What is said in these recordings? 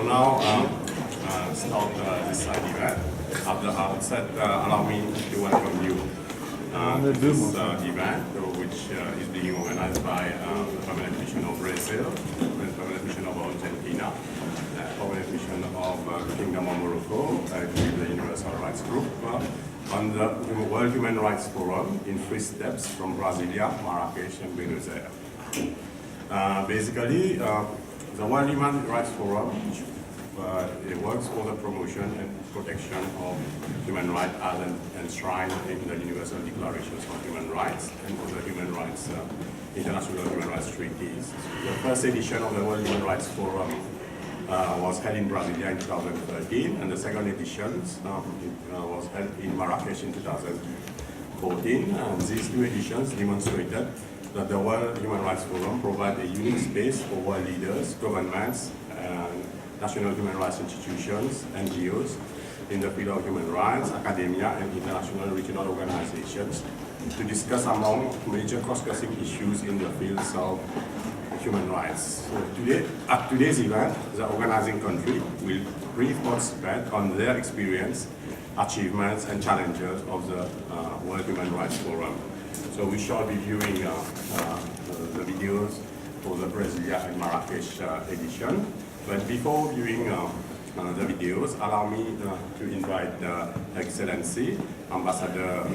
now start this event. At the outset, allow me to welcome you to this event, which is being organized by the Permanent Mission of Brazil, the Permanent Mission of Argentina, the Permanent Mission of the Kingdom of Morocco, with the Universal Rights Group, on the World Human Rights Forum in 3 steps from Brasilia-Marrakech-Buenos. Basically, the World Human Rights Forum it works for the promotion and protection of human rights as enshrined in the Universal Declarations of Human Rights and other human rights, international human rights treaties. The first edition of the World Human Rights Forum was held in Brasilia in 2013, and the second edition was held in Marrakech in 2014. And these 2 editions demonstrated that the World Human Rights Forum provides a unique space for world leaders, governments, and national human rights institutions, NGOs, in the field of human rights, academia, and international and regional organizations to discuss among major cross-cutting issues in the fields of human rights. So today, at today's event, the organizing country will brief participants on their experience, achievements, and challenges of the World Human Rights Forum. So we shall be viewing the videos for the Brasilia and Marrakech edition. But before viewing the videos, allow me to invite Excellency Ambassador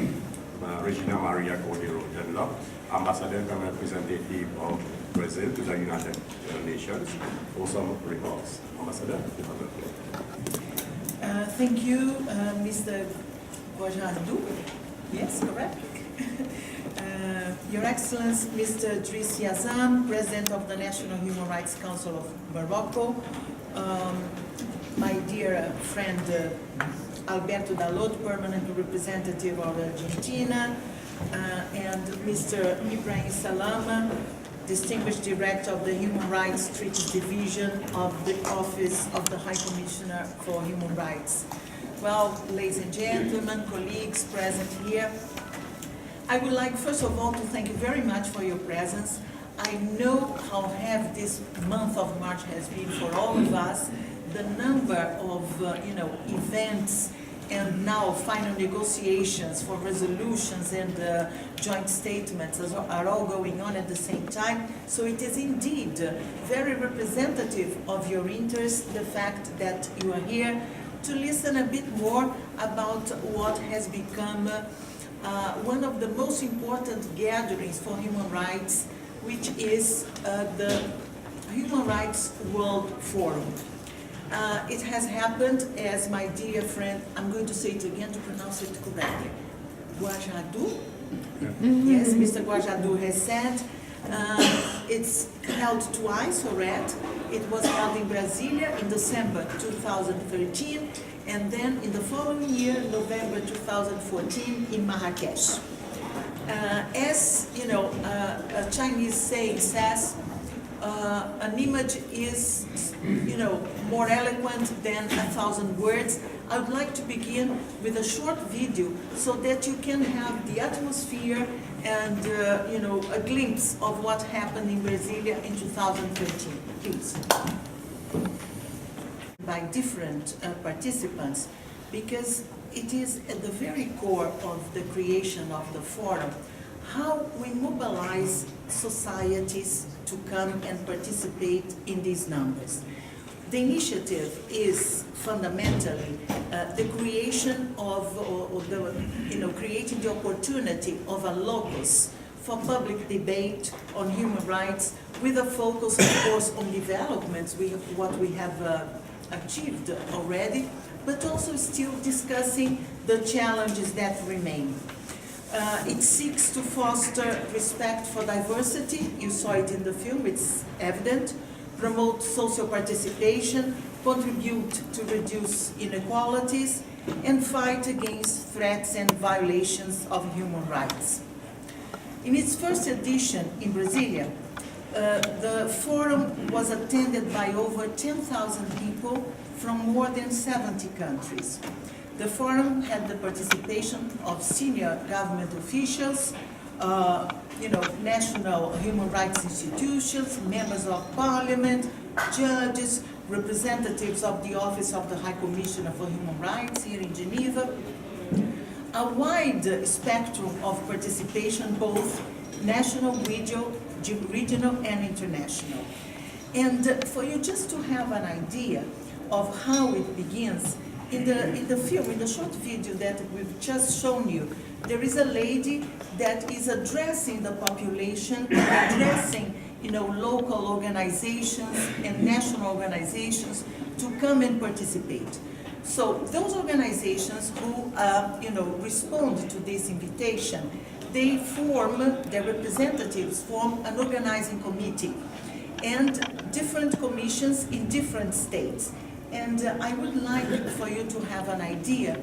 Regina Maria Cordeiro Dunlop, Ambassador and Representative of Brazil to the United Nations, for some remarks. Ambassador, you have the floor. Thank you, Mr. Guajardo. Yes, correct? Your Excellency, Mr. Driss Yazan, President of the National Human Rights Council of Morocco, my dear friend Alberto Dalot, Permanent Representative of Argentina, and Mr. Ibrahim Salama, Distinguished Director of the Human Rights Treaties Division of the Office of the High Commissioner for Human Rights. Well, ladies and gentlemen, colleagues present here, I would like, first of all, to thank you very much for your presence. I know how heavy this month of March has been for all of us. The number of events and now final negotiations for resolutions and joint statements are all going on at the same time. So it is indeed very representative of your interest, the fact that you are here to listen a bit more about what has become one of the most important gatherings for human rights, which is the Human Rights World Forum. It has happened, as my dear friend, I'm going to say it again to pronounce it correctly, Guajardo, yes, Mr. Guajardo has said, it's held twice already. It was held in Brasilia in December 2013, and then in the following year, November 2014, in Marrakech. As you know, a Chinese saying says, an image is, more eloquent than 1,000 words. I would like to begin with a short video so that you can have the atmosphere and, a glimpse of what happened in Brasilia in 2013. Please. By different participants, because it is at the very core of the creation of the forum, how we mobilize societies to come and participate in these numbers. The initiative is fundamentally the creation of, creating the opportunity of a locus for public debate on human rights, with a focus, of course, on developments, what we have achieved already, but also still discussing the challenges that remain. It seeks to foster respect for diversity. You saw it in the film, it's evident. Promote social participation, contribute to reduce inequalities, and fight against threats and violations of human rights. In its first edition in Brasilia, the forum was attended by over 10,000 people from more than 70 countries. The forum had the participation of senior government officials, national human rights institutions, members of parliament, judges, representatives of the Office of the High Commissioner for Human Rights here in Geneva, a wide spectrum of participation, both national, regional and international. And for you just to have an idea of how it begins, in the film, in the short video that we've just shown you, there is a lady that is addressing the population, addressing local organizations and national organizations to come and participate. So those organizations who respond to this invitation, their representatives form an organizing committee and different commissions in different states. And I would like for you to have an idea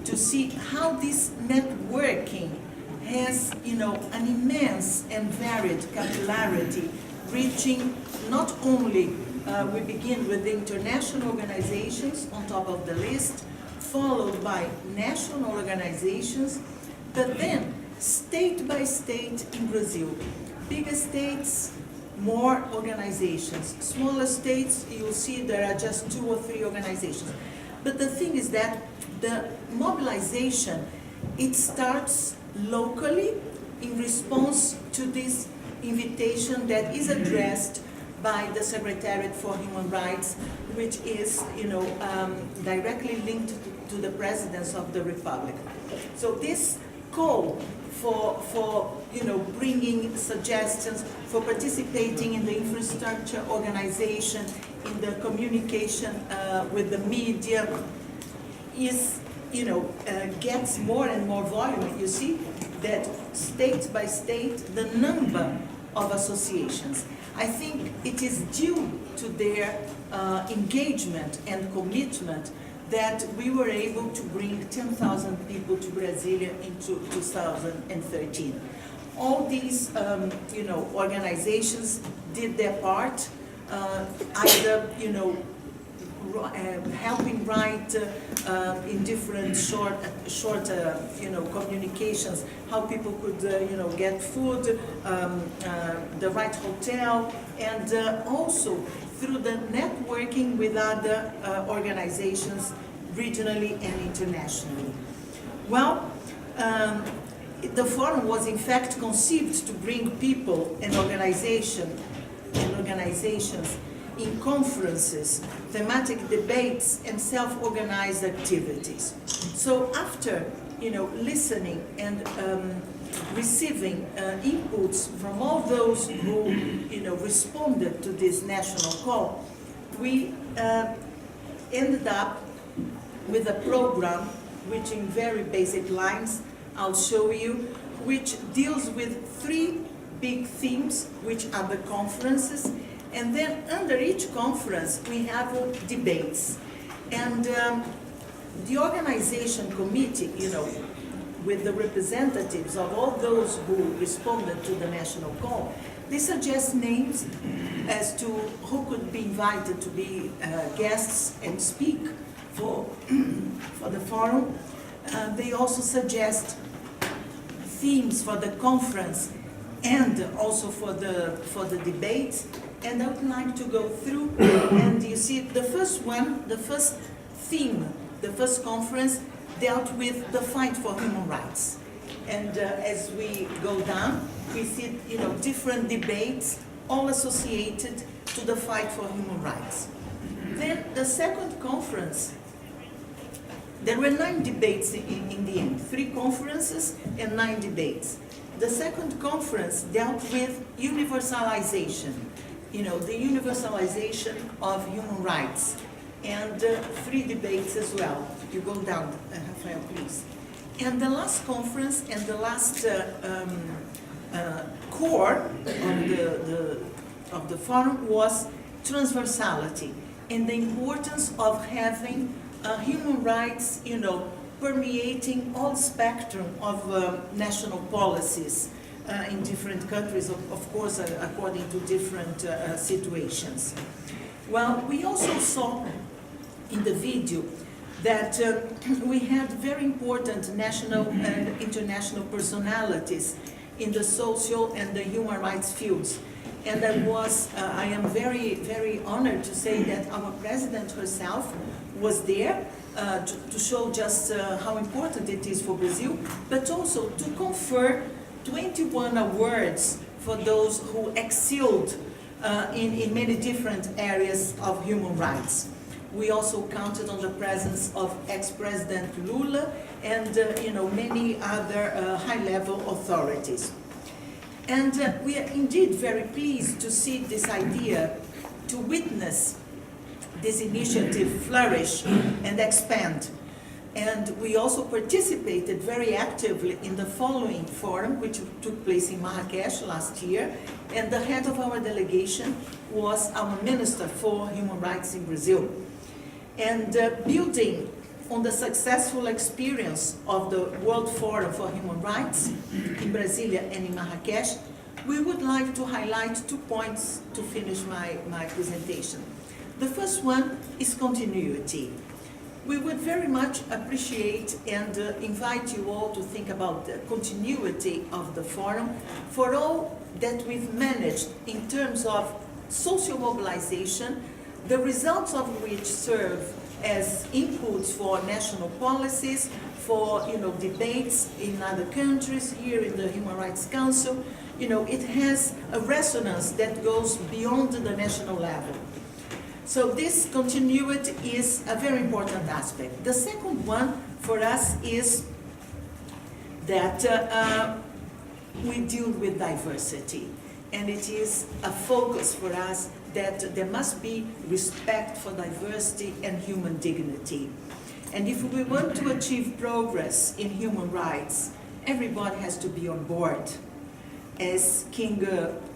to see how this networking has, an immense and varied capillarity, reaching not only, we begin with the international organizations on top of the list, followed by national organizations, but then state by state in Brazil. Bigger states, more organizations. Smaller states, you'll see there are just 2 or 3 organizations. But the thing is that the mobilization, it starts locally in response to this invitation that is addressed by the Secretariat for Human Rights, which is, directly linked to the Presidents of the Republic. So this call for bringing suggestions, for participating in the infrastructure organization, in the communication with the media, is, gets more and more volume. You see that state by state, the number of associations. I think it is due to their engagement and commitment that we were able to bring 10,000 people to Brasilia in 2013. All these, organizations did their part, either, helping write in different short, communications, how people could, get food, the right hotel, and also through the networking with other organizations, regionally and internationally. Well, the forum was in fact conceived to bring people and organizations in conferences, thematic debates, and self-organized activities. So after, listening and receiving inputs from all those who, responded to this national call, we ended up with a program which in very basic lines I'll show you, which deals with 3 big themes, which are the conferences, and then under each conference we have debates. And the organization committee, with the representatives of all those who responded to the national call, they suggest names as to who could be invited to be guests and speak for the forum. They also suggest themes for the conference and also for the debates. And I would like to go through, and you see the first one, the first theme, the first conference dealt with the fight for human rights. And as we go down, we see different debates all associated to the fight for human rights. Then the second conference, there were 9 debates in the end, 3 conferences and 9 debates. The second conference dealt with universalization, the universalization of human rights, and 3 debates as well. You go down, Rafael, please. And the last conference and the last core of the forum was transversality and the importance of having human rights, permeating all spectrum of national policies in different countries, of course, according to different situations. Well, we also saw in the video that we had very important national and international personalities in the social and the human rights fields. And I am very, very honored to say that our president herself was there to show just how important it is for Brazil, but also to confer 21 awards for those who excelled in many different areas of human rights. We also counted on the presence of ex-President Lula and many other high-level authorities. And we are indeed very pleased to see this idea, to witness this initiative flourish and expand. And we also participated very actively in the following forum, which took place in Marrakech last year. And the head of our delegation was our Minister for Human Rights in Brazil. And building on the successful experience of the World Forum for Human Rights in Brasilia and in Marrakech, we would like to highlight 2 points to finish my presentation. The first one is continuity. We would very much appreciate and invite you all to think about the continuity of the forum for all that we've managed in terms of social mobilization, the results of which serve as inputs for national policies, for debates in other countries, here in the Human Rights Council. It has a resonance that goes beyond the national level. So this continuity is a very important aspect. The second one for us is that we deal with diversity, and it is a focus for us that there must be respect for diversity and human dignity. And if we want to achieve progress in human rights, everybody has to be on board. As King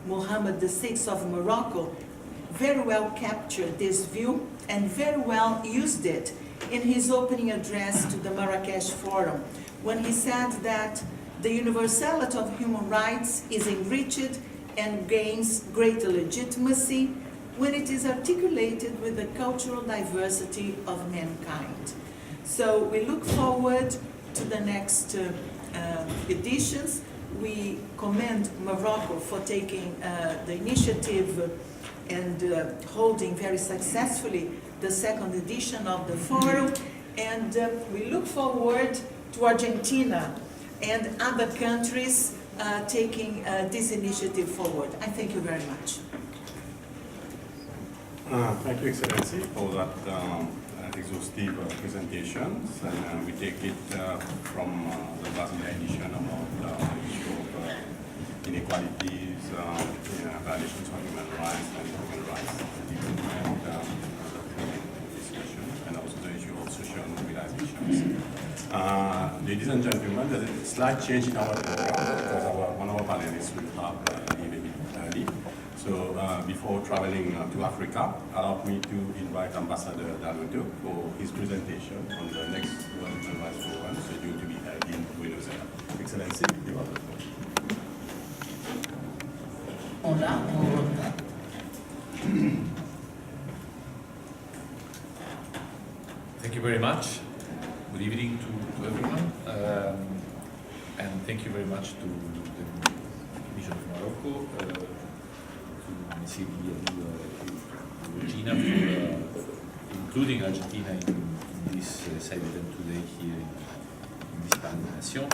Mohammed VI of Morocco very well captured this view and very well used it in his opening address to the Marrakech Forum, when he said that the universality of human rights is enriched and gains greater legitimacy when it is articulated with the cultural diversity of mankind. So we look forward to the next editions. We commend Morocco for taking the initiative and holding very successfully the second edition of the forum. And we look forward to Argentina and other countries taking this initiative forward. I thank you very much. Thank you, Excellency, for that exhaustive presentations. And we take it from the Brasilia edition about the issue of inequalities, violations of human rights and human rights development, discussion, and also the issue of social mobilizations. Ladies and gentlemen, there's a slight change in our program because one of our panelists will have leave a bit early. So before traveling to Africa, allow me to invite Ambassador Dalotto for his presentation on the next World Human Rights Forum, scheduled to be held in Buenos Aires. Excellency, you have the floor. Thank you very much. Good evening to everyone. And thank you very much to the Mission of Morocco, to Brasilia and Regina for including Argentina in this side event today here in this Pan-Nation.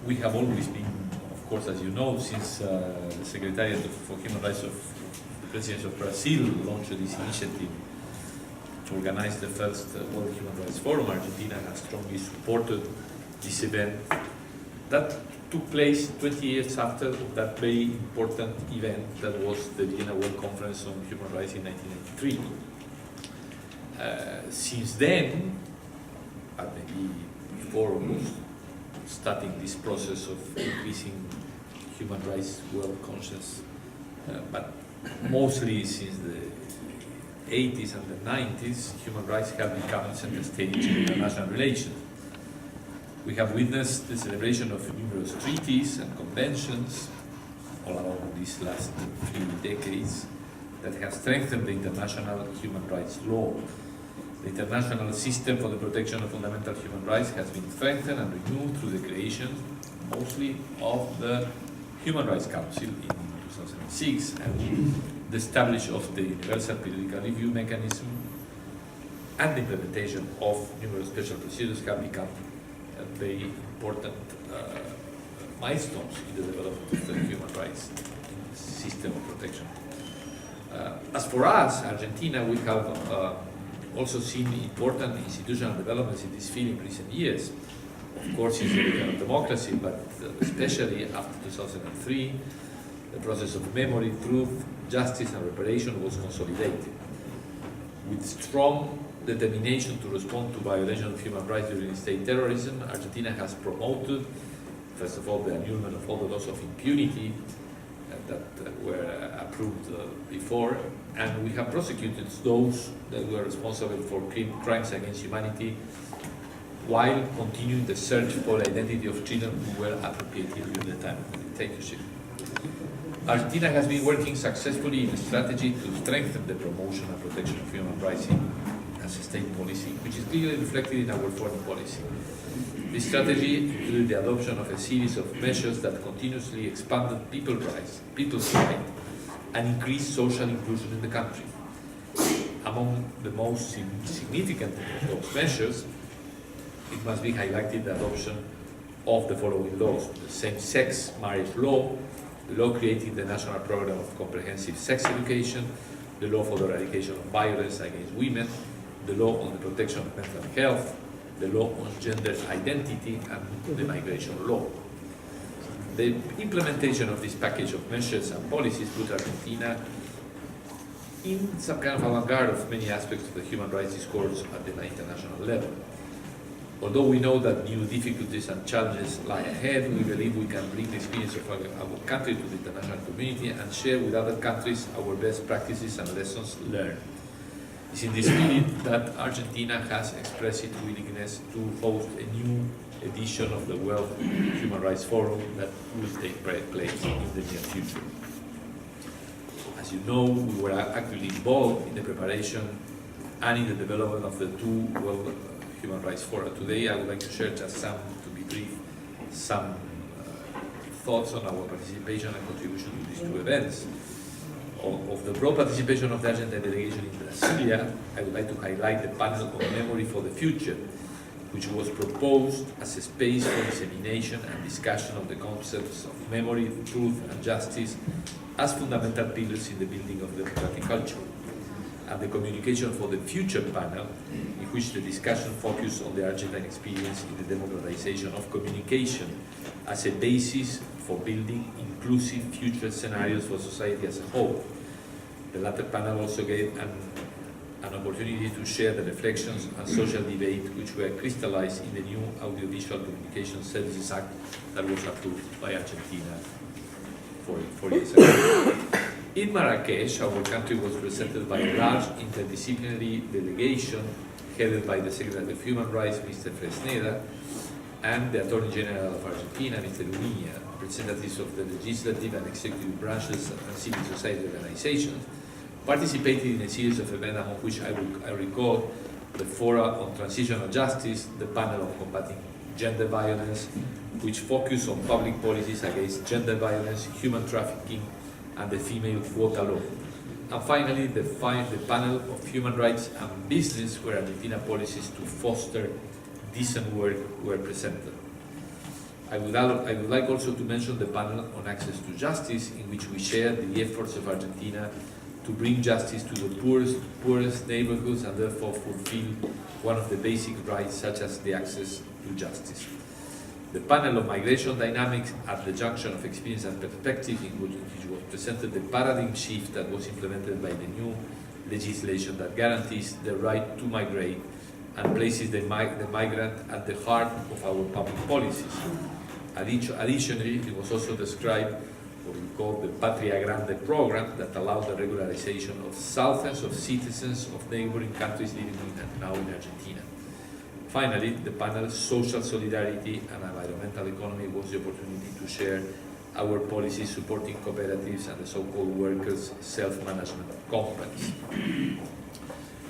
We have always been, of course, as you know, since the Secretariat for Human Rights of the Presidency of Brazil launched this initiative to organize the first World Human Rights Forum. Argentina has strongly supported this event that took place 20 years after that very important event that was the Vienna World Conference on Human Rights in 1993. Since then, and maybe before almost, starting this process of increasing human rights world conscious, but mostly since the 80s and the 90s, human rights have become center stage in international relations. We have witnessed the celebration of numerous treaties and conventions all along these last 3 decades that have strengthened the international human rights law. The international system for the protection of fundamental human rights has been strengthened and renewed through the creation, mostly, of the Human Rights Council in 2006, and the establishment of the Universal Periodic Review Mechanism and the implementation of numerous special procedures have become very important milestones in the development of the human rights system of protection. As for us, Argentina, we have also seen important institutional developments in this field in recent years. Of course, it's a region of democracy, but especially after 2003, the process of memory, truth, justice, and reparation was consolidated. With strong determination to respond to violations of human rights during state terrorism, Argentina has promoted, first of all, the annulment of all the laws of impunity that were approved before, and we have prosecuted those that were responsible for crimes against humanity, while continuing the search for the identity of children who were appropriated during the time of the dictatorship. Argentina has been working successfully in a strategy to strengthen the promotion and protection of human rights as a state policy, which is clearly reflected in our foreign policy. This strategy included the adoption of a series of measures that continuously expanded people's rights, and increased social inclusion in the country. Among the most significant of those measures, it must be highlighted the adoption of the following laws: the same-sex marriage law, the law creating the National Program of Comprehensive Sex Education, the law for the eradication of violence against women, the law on the protection of mental health, the law on gender identity, and the migration law. The implementation of this package of measures and policies put Argentina in some kind of avant-garde of many aspects of the human rights discourse at the international level. Although we know that new difficulties and challenges lie ahead, we believe we can bring the experience of our country to the international community and share with other countries our best practices and lessons learned. It's in this spirit that Argentina has expressed its willingness to host a new edition of the World Human Rights Forum that will take place in the near future. As you know, we were actively involved in the preparation and in the development of the two World Human Rights Fora. Today, I would like to share just some, to be brief, some thoughts on our participation and contribution to these two events. Of the broad participation of the Argentine delegation in Brasilia, I would like to highlight the panel on memory for the future, which was proposed as a space for dissemination and discussion of the concepts of memory, truth, and justice as fundamental pillars in the building of democratic culture. And the communication for the future panel, in which the discussion focused on the Argentine experience in the democratization of communication as a basis for building inclusive future scenarios for society as a whole. The latter panel also gave an opportunity to share the reflections and social debate which were crystallized in the new Audiovisual Communication Services Act that was approved by Argentina 4 years ago. In Marrakech, our country was represented by a large interdisciplinary delegation headed by the Secretary of Human Rights, Mr. Fresneda, and the Attorney General of Argentina, Mr. Uña, representatives of the legislative and executive branches and civil society organizations, participated in a series of events among which I recall the Fora on Transitional Justice, the panel on combating gender violence, which focused on public policies against gender violence, human trafficking, and the female quota law. And finally, the panel of human rights and business, where Argentina policies to foster decent work were presented. I would like also to mention the panel on access to justice, in which we shared the efforts of Argentina to bring justice to the poorest neighborhoods and therefore fulfill one of the basic rights, such as the access to justice. The panel of migration dynamics at the junction of experience and perspective, in which was presented the paradigm shift that was implemented by the new legislation that guarantees the right to migrate and places the migrant at the heart of our public policies. Additionally, it was also described what we call the Patria Grande program that allowed the regularization of thousands of citizens of neighboring countries living now in Argentina. Finally, the panel's social solidarity and environmental economy was the opportunity to share our policies supporting cooperatives and the so-called workers' self-management companies.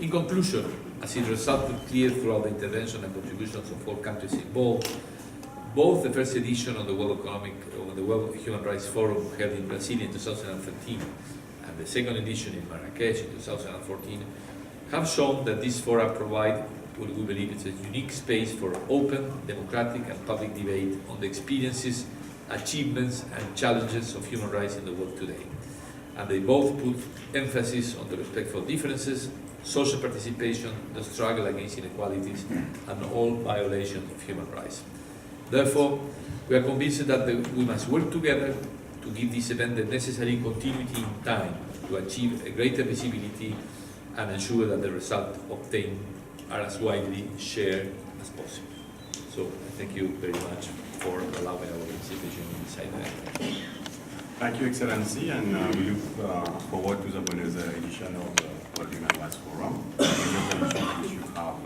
In conclusion, as it resulted clear throughout the intervention and contributions of all countries involved, both the first edition of the World Human Rights Forum held in Brasilia in 2013 and the second edition in Marrakech in 2014 have shown that these fora provide what we believe is a unique space for open, democratic and public debate on the experiences, achievements and challenges of human rights in the world today. And they both put emphasis on the respect for differences, social participation, the struggle against inequalities and all violations of human rights. Therefore, we are convinced that we must work together to give this event the necessary continuity in time to achieve a greater visibility and ensure that the results obtained are as widely shared as possible. So I thank you very much for allowing our participation in this event. Thank you, Excellency, and we look forward to the Buenos Aires edition of the World Human Rights Forum. Which you have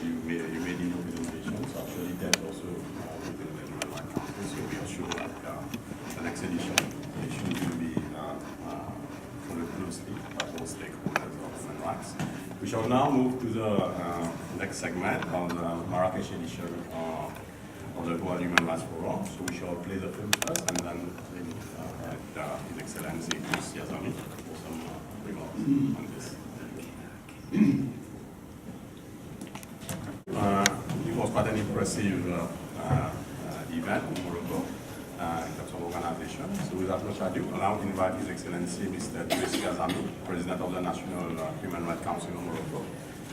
you made in your presentation. So actually, there's also within the Human Rights Council. So we are sure that the next edition will be followed closely by all stakeholders of human rights. We shall now move to the next segment of the Marrakech edition of the World Human Rights Forum. So we shall play the film first and then His Excellency Brasilia-Marrakech for some remarks on this. It was quite an impressive event in Morocco in terms of organization. So without much ado, allow me to invite His Excellency Mr. Brasilia-Marrakech, President of the National Human Rights Council of Morocco,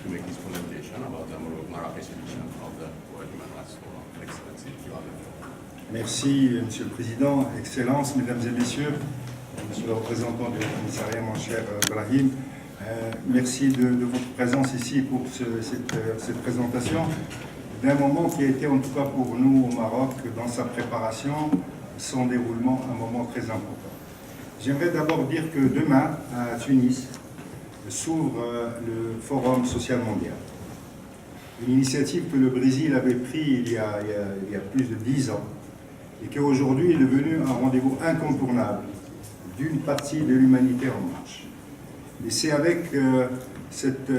to make his presentation about the Marrakech edition of the World Human Rights Forum. Excellency, you have the floor. Merci, Monsieur le Président, Excellences, Mesdames et Messieurs, Monsieur le représentant du commissariat, mon cher Brahim. Merci de votre présence ici pour cette présentation d'un moment qui a été, en tout cas pour nous au Maroc, dans sa préparation, son déroulement, un moment très important. J'aimerais d'abord dire que demain, à Tunis, s'ouvre le Forum social mondial. Une initiative que le Brésil avait prise il y a plus de 10 ans et qui aujourd'hui est devenue un rendez-vous incontournable d'une partie de l'humanité en marche. Et c'est avec cette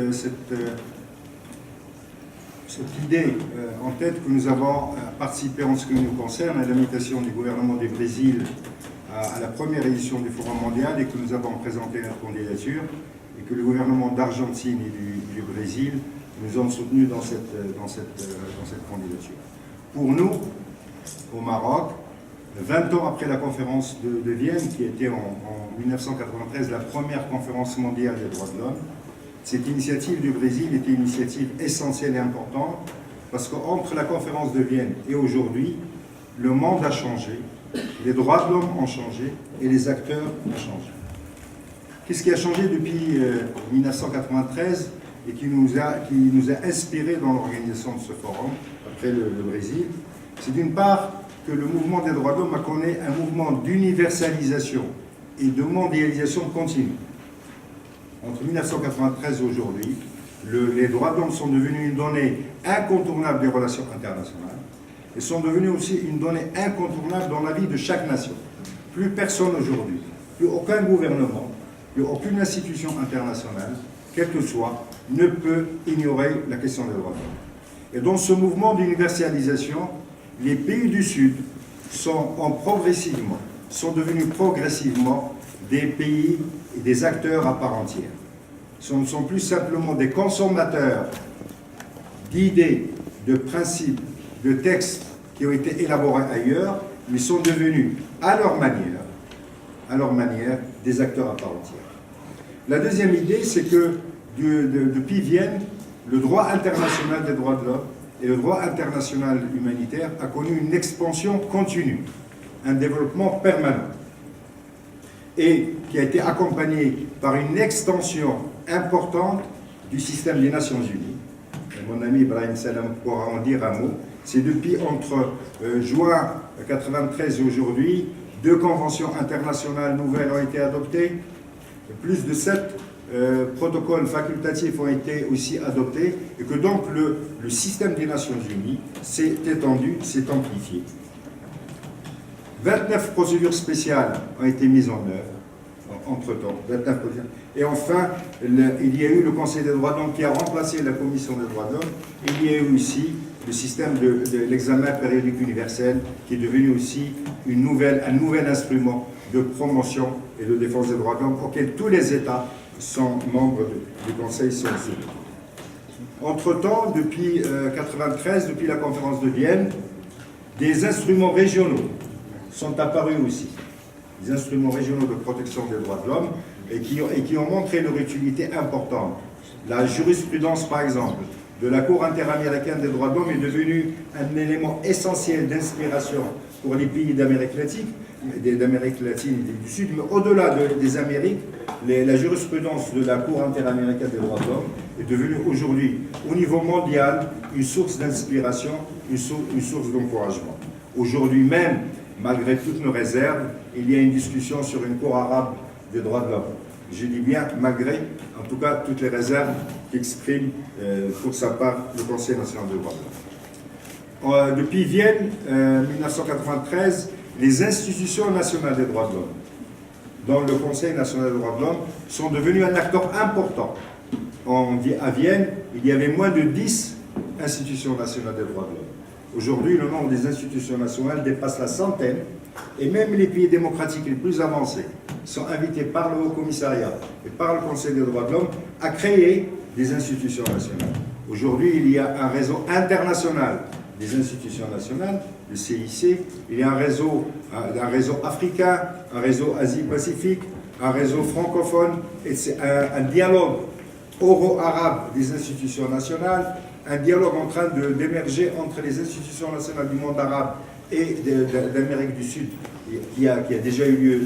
idée en tête que nous avons participé en ce qui nous concerne à l'invitation du gouvernement du Brésil à la première édition du Forum mondial et que nous avons présenté notre candidature et que le gouvernement d'Argentine et du Brésil nous ont soutenus dans cette candidature. Pour nous, au Maroc, 20 ans après la conférence de Vienne, qui était en 1993 la première conférence mondiale des droits de l'homme, cette initiative du Brésil était une initiative essentielle et importante parce qu'entre la conférence de Vienne et aujourd'hui, le monde a changé, les droits de l'homme ont changé et les acteurs ont changé. Qu'est-ce qui a changé depuis 1993 et qui nous a inspiré dans l'organisation de ce forum, après le Brésil? C'est d'une part que le mouvement des droits de l'homme a connu un mouvement d'universalisation et de mondialisation continue. Entre 1993 et aujourd'hui, les droits de l'homme sont devenus une donnée incontournable des relations internationales et sont devenus aussi une donnée incontournable dans la vie de chaque nation. Plus personne aujourd'hui, plus aucun gouvernement, plus aucune institution internationale, quelle que soit, ne peut ignorer la question des droits de l'homme. Et dans ce mouvement d'universalisation, les pays du Sud sont devenus progressivement des pays et des acteurs à part entière. Ce ne sont plus simplement des consommateurs d'idées, de principes, de textes qui ont été élaborés ailleurs, mais sont devenus, à leur manière, des acteurs à part entière. La deuxième idée, c'est que depuis Vienne, le droit international des droits de l'homme et le droit international humanitaire a connu une expansion continue, un développement permanent, et qui a été accompagné par une extension importante du système des Nations Unies. Et mon ami Ibrahim Salam pourra en dire un mot. C'est depuis entre juin 1993 et aujourd'hui, 2 conventions internationales nouvelles ont été adoptées, plus de 7 protocoles facultatifs ont été aussi adoptés, et que donc le système des Nations Unies s'est étendu, s'est amplifié. 29 procédures spéciales ont été mises en œuvre entre-temps. Et enfin, il y a eu le Conseil des droits de l'homme qui a remplacé la Commission des droits de l'homme. Il y a eu aussi le système de l'examen périodique universel qui est devenu aussi un nouvel instrument de promotion et de défense des droits de l'homme auquel tous les États sont membres du Conseil sont soumis. Entre-temps, depuis 1993, depuis la conférence de Vienne, des instruments régionaux sont apparus aussi. Des instruments régionaux de protection des droits de l'homme et qui ont montré leur utilité importante. La jurisprudence, par exemple, de la Cour interaméricaine des droits de l'homme est devenue un élément essentiel d'inspiration pour les pays d'Amérique latine et du Sud, mais au-delà des Amériques, la jurisprudence de la Cour interaméricaine des droits de l'homme est devenue aujourd'hui, au niveau mondial, une source d'inspiration, une source d'encouragement. Aujourd'hui même, malgré toutes nos réserves, il y a une discussion sur une Cour arabe des droits de l'homme. Je dis bien malgré, en tout cas, toutes les réserves qu'exprime pour sa part le Conseil national des droits de l'homme. Depuis Vienne, 1993, les institutions nationales des droits de l'homme, dont le Conseil national des droits de l'homme, sont devenus un acteur important. À Vienne, il y avait moins de 10 institutions nationales des droits de l'homme. Aujourd'hui, le nombre des institutions nationales dépasse la centaine, et même les pays démocratiques les plus avancés sont invités par le Haut Commissariat et par le Conseil des droits de l'homme à créer des institutions nationales. Aujourd'hui, il y a un réseau international des institutions nationales, le CIC, il y a un réseau africain, un réseau Asie-Pacifique, un réseau francophone, et c'est un dialogue euro-arabe des institutions nationales, un dialogue en train d'émerger entre les institutions nationales du monde arabe et d'Amérique du Sud, qui a déjà eu lieu,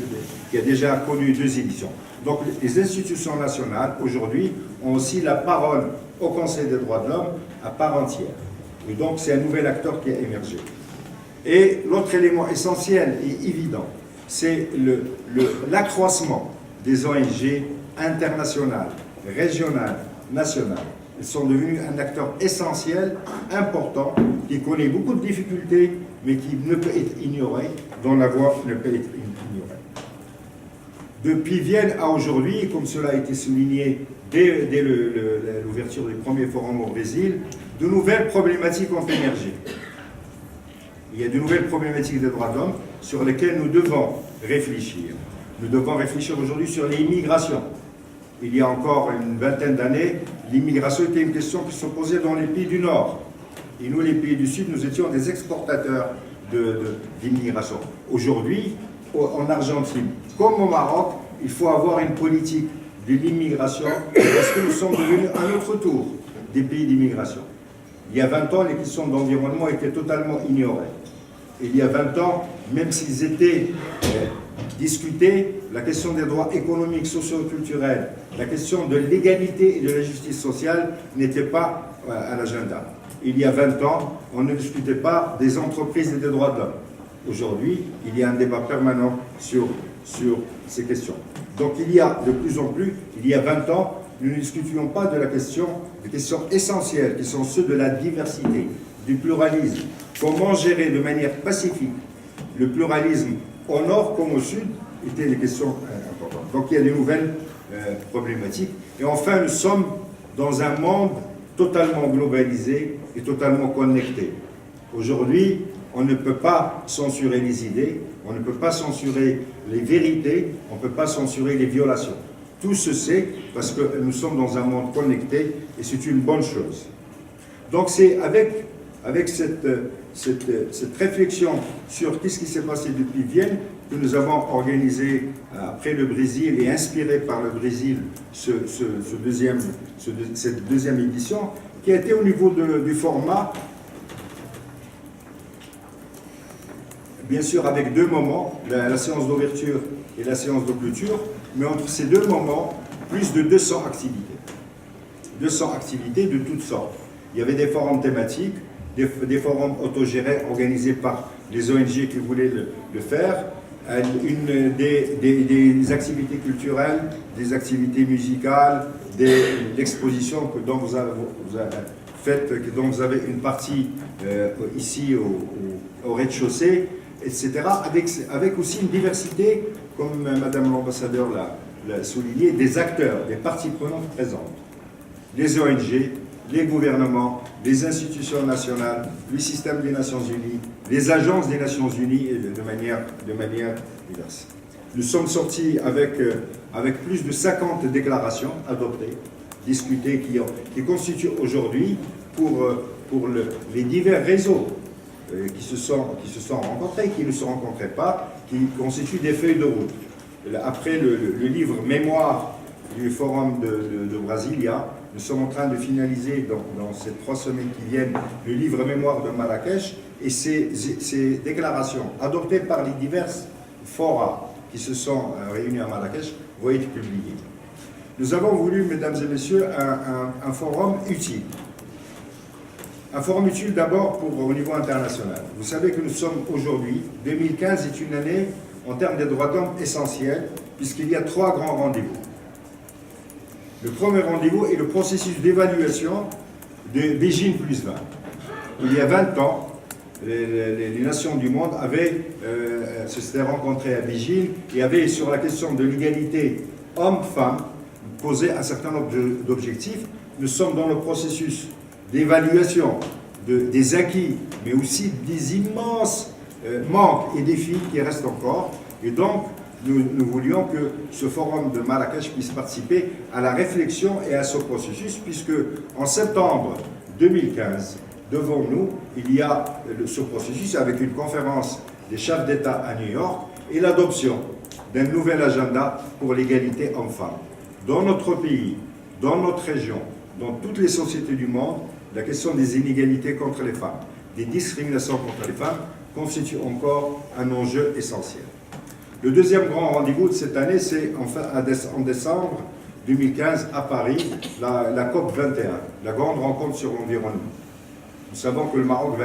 qui a déjà connu 2 éditions. Donc les institutions nationales, aujourd'hui, ont aussi la parole au Conseil des droits de l'homme à part entière. Et donc c'est un nouvel acteur qui a émergé. Et l'autre élément essentiel et évident, c'est l'accroissement des ONG internationales, régionales, nationales. Elles sont devenues un acteur essentiel, important, qui connaît beaucoup de difficultés, mais qui ne peut être ignoré, dont la voix ne peut être ignorée. Depuis Vienne à aujourd'hui, comme cela a été souligné dès l'ouverture du premier forum au Brésil, de nouvelles problématiques ont émergé. Il y a de nouvelles problématiques des droits de l'homme sur lesquelles nous devons réfléchir. Nous devons réfléchir aujourd'hui sur les immigrations. Il y a encore une vingtaine d'années, l'immigration était une question qui se posait dans les pays du Nord. Et nous, les pays du Sud, nous étions des exportateurs d'immigration. Aujourd'hui, en Argentine, comme au Maroc, il faut avoir une politique de l'immigration parce que nous sommes devenus à notre tour des pays d'immigration. Il y a 20 ans, les questions d'environnement étaient totalement ignorées. Il y a 20 ans, même s'ils étaient discutés, la question des droits économiques, socio-culturels, la question de l'égalité et de la justice sociale n'était pas à l'agenda. Il y a 20 ans, on ne discutait pas des entreprises et des droits de l'homme. Aujourd'hui, il y a un débat permanent sur ces questions. Donc il y a de plus en plus, il y a 20 ans, nous ne discutions pas de des questions essentielles qui sont ceux de la diversité, du pluralisme. Comment gérer de manière pacifique le pluralisme au nord comme au sud étaient des questions importantes. Donc il y a de nouvelles problématiques. Et enfin, nous sommes dans un monde totalement globalisé et totalement connecté. Aujourd'hui, on ne peut pas censurer les idées, on ne peut pas censurer les vérités, on ne peut pas censurer les violations. Tout se sait parce que nous sommes dans un monde connecté et c'est une bonne chose. Donc c'est avec cette réflexion sur ce qui s'est passé depuis Vienne que nous avons organisé après le Brésil et inspiré par le Brésil cette deuxième édition qui a été au niveau du format, bien sûr avec 2 moments, la séance d'ouverture et la séance de clôture, mais entre ces 2 moments, plus de 200 activités. 200 activités de toutes sortes. Il y avait des forums thématiques, des forums autogérés organisés par les ONG qui voulaient le faire, des activités culturelles, des activités musicales, l'exposition dont vous avez faite, dont vous avez une partie ici au rez-de-chaussée, etc., avec aussi une diversité, comme Madame l'ambassadeur souligner, des acteurs, des parties prenantes présentes. Les ONG, les gouvernements, les institutions nationales, le système des Nations Unies, les agences des Nations Unies et de manière diverse. Nous sommes sortis avec plus de 50 déclarations adoptées, discutées, qui constituent aujourd'hui, pour les divers réseaux qui se sont rencontrés, qui ne se rencontraient pas, qui constituent des feuilles de route. Après le livre mémoire du Forum de Brasilia, nous sommes en train de finaliser dans ces 3 semaines qui viennent le livre mémoire de Marrakech, et ces déclarations adoptées par les diverses forats qui se sont réunis à Marrakech vont être publiées. Nous avons voulu, mesdames et messieurs, un forum utile. Un forum utile d'abord au niveau international. Vous savez que nous sommes aujourd'hui, 2015 est une année en termes des droits de l'homme essentielle, puisqu'il y a 3 grands rendez-vous. Le premier rendez-vous est le processus d'évaluation de Beijing +20. Il y a 20 ans, les nations du monde se s'étaient rencontrées à Beijing et avaient, sur la question de l'égalité homme-femme, posé un certain nombre d'objectifs. Nous sommes dans le processus d'évaluation des acquis, mais aussi des immenses manques et défis qui restent encore. Et donc, nous voulions que ce forum de Marrakech puisse participer à la réflexion et à ce processus, puisque en septembre 2015, devant nous, il y a ce processus avec une conférence des chefs d'État à New York et l'adoption d'un nouvel agenda pour l'égalité homme-femme. Dans notre pays, dans notre région, dans toutes les sociétés du monde, la question des inégalités contre les femmes, des discriminations contre les femmes, constitue encore un enjeu essentiel. Le deuxième grand rendez-vous de cette année, c'est en décembre 2015 à Paris, la COP 21, la grande rencontre sur l'environnement. Nous savons que le Maroc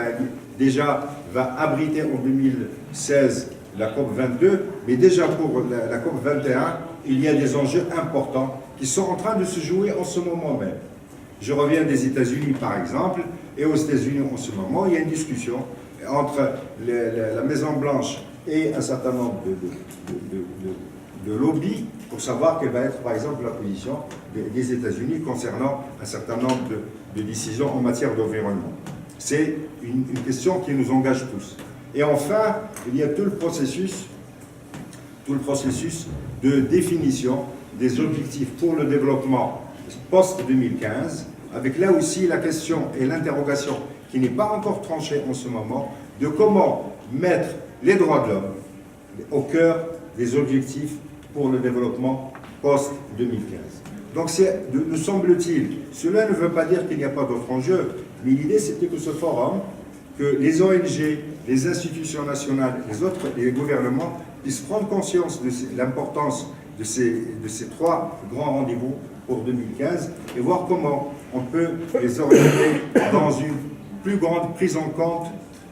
va abriter en 2016 la COP 22, mais déjà pour la COP 21, il y a des enjeux importants qui sont en train de se jouer en ce moment même. Je reviens des États-Unis par exemple, et aux États-Unis en ce moment, il y a une discussion entre la Maison-Blanche et un certain nombre de lobbies pour savoir quelle va être par exemple la position des États-Unis concernant un certain nombre de décisions en matière d'environnement. C'est une question qui nous engage tous. Et enfin, il y a tout le processus de définition des objectifs pour le développement post-2015, avec là aussi la question et l'interrogation qui n'est pas encore tranchée en ce moment, de comment mettre les droits de l'homme au cœur des objectifs pour le développement post-2015. Donc, nous semble-t-il, cela ne veut pas dire qu'il n'y a pas d'autres enjeux, mais l'idée c'était que ce forum, que les ONG, les institutions nationales, les gouvernements puissent prendre conscience de l'importance de ces 3 grands rendez-vous pour 2015 et voir comment on peut les orienter dans une plus grande prise en compte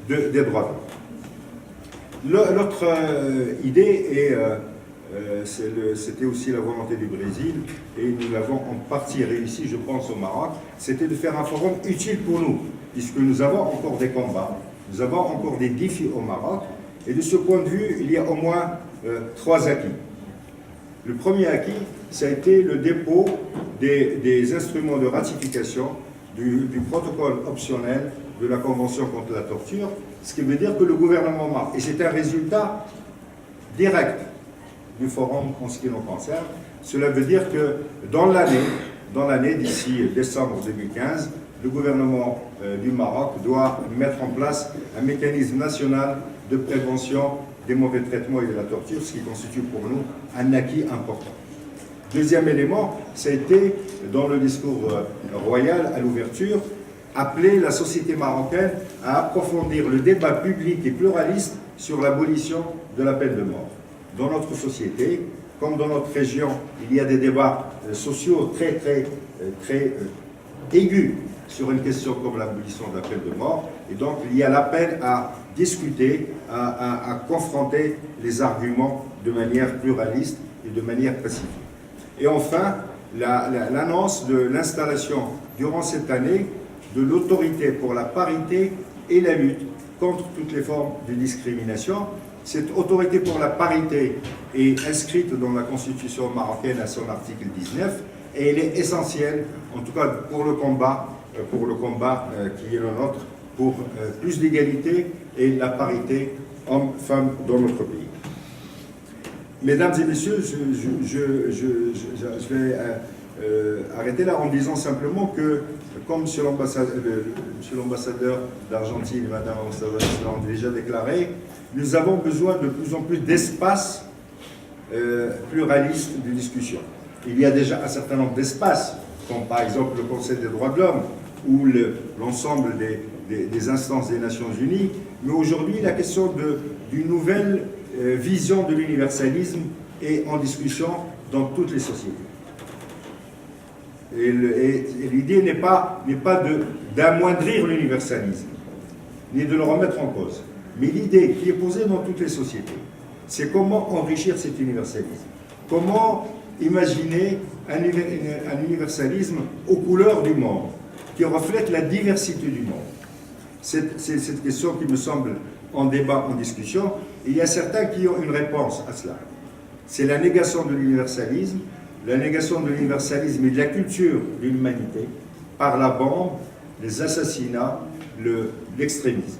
des droits de l'homme. L'autre idée, c'était aussi la volonté du Brésil, et nous l'avons en partie réussi, je pense, au Maroc, c'était de faire un forum utile pour nous, puisque nous avons encore des combats, nous avons encore des défis au Maroc, et de ce point de vue, il y a au moins 3 acquis. Le premier acquis, ça a été le dépôt des instruments de ratification du protocole optionnel de la Convention contre la torture, ce qui veut dire que le gouvernement marocain, et c'est un résultat direct du forum en ce qui nous concerne, cela veut dire que dans l'année d'ici décembre 2015, le gouvernement du Maroc doit mettre en place un mécanisme national de prévention des mauvais traitements et de la torture, ce qui constitue pour nous un acquis important. Deuxième élément, ça a été, dans le discours royal à l'ouverture, appeler la société marocaine à approfondir le débat public et pluraliste sur l'abolition de la peine de mort. Dans notre société, comme dans notre région, il y a des débats sociaux très aigus sur une question comme l'abolition de la peine de mort, et donc il y a l'appel à discuter, à confronter les arguments de manière pluraliste et de manière pacifique. Et enfin, l'annonce de l'installation durant cette année de l'autorité pour la parité et la lutte contre toutes les formes de discrimination, Cette autorité pour la parité est inscrite dans la constitution marocaine à son article 19 et elle est essentielle, en tout cas pour le combat qui est le nôtre, pour plus d'égalité et la parité hommes-femmes dans notre pays. Mesdames et messieurs, je vais arrêter là en disant simplement que, comme M. l'ambassadeur d'Argentine et Mme l'ambassadrice l'ont déjà déclaré, nous avons besoin de plus en plus d'espace pluraliste de discussion. Il y a déjà un certain nombre d'espaces, comme par exemple le Conseil des droits de l'homme ou l'ensemble des instances des Nations Unies, mais aujourd'hui la question d'une nouvelle vision de l'universalisme est en discussion dans toutes les sociétés. Et l'idée n'est pas d'amoindrir l'universalisme, ni de le remettre en cause. Mais l'idée qui est posée dans toutes les sociétés, c'est comment enrichir cet universalisme. Comment imaginer un universalisme aux couleurs du monde, qui reflète la diversité du monde. C'est cette question qui me semble en débat, en discussion. Et il y a certains qui ont une réponse à cela. C'est la négation de l'universalisme, la négation de l'universalisme et de la culture de l'humanité par la bombe, les assassinats, l'extrémisme.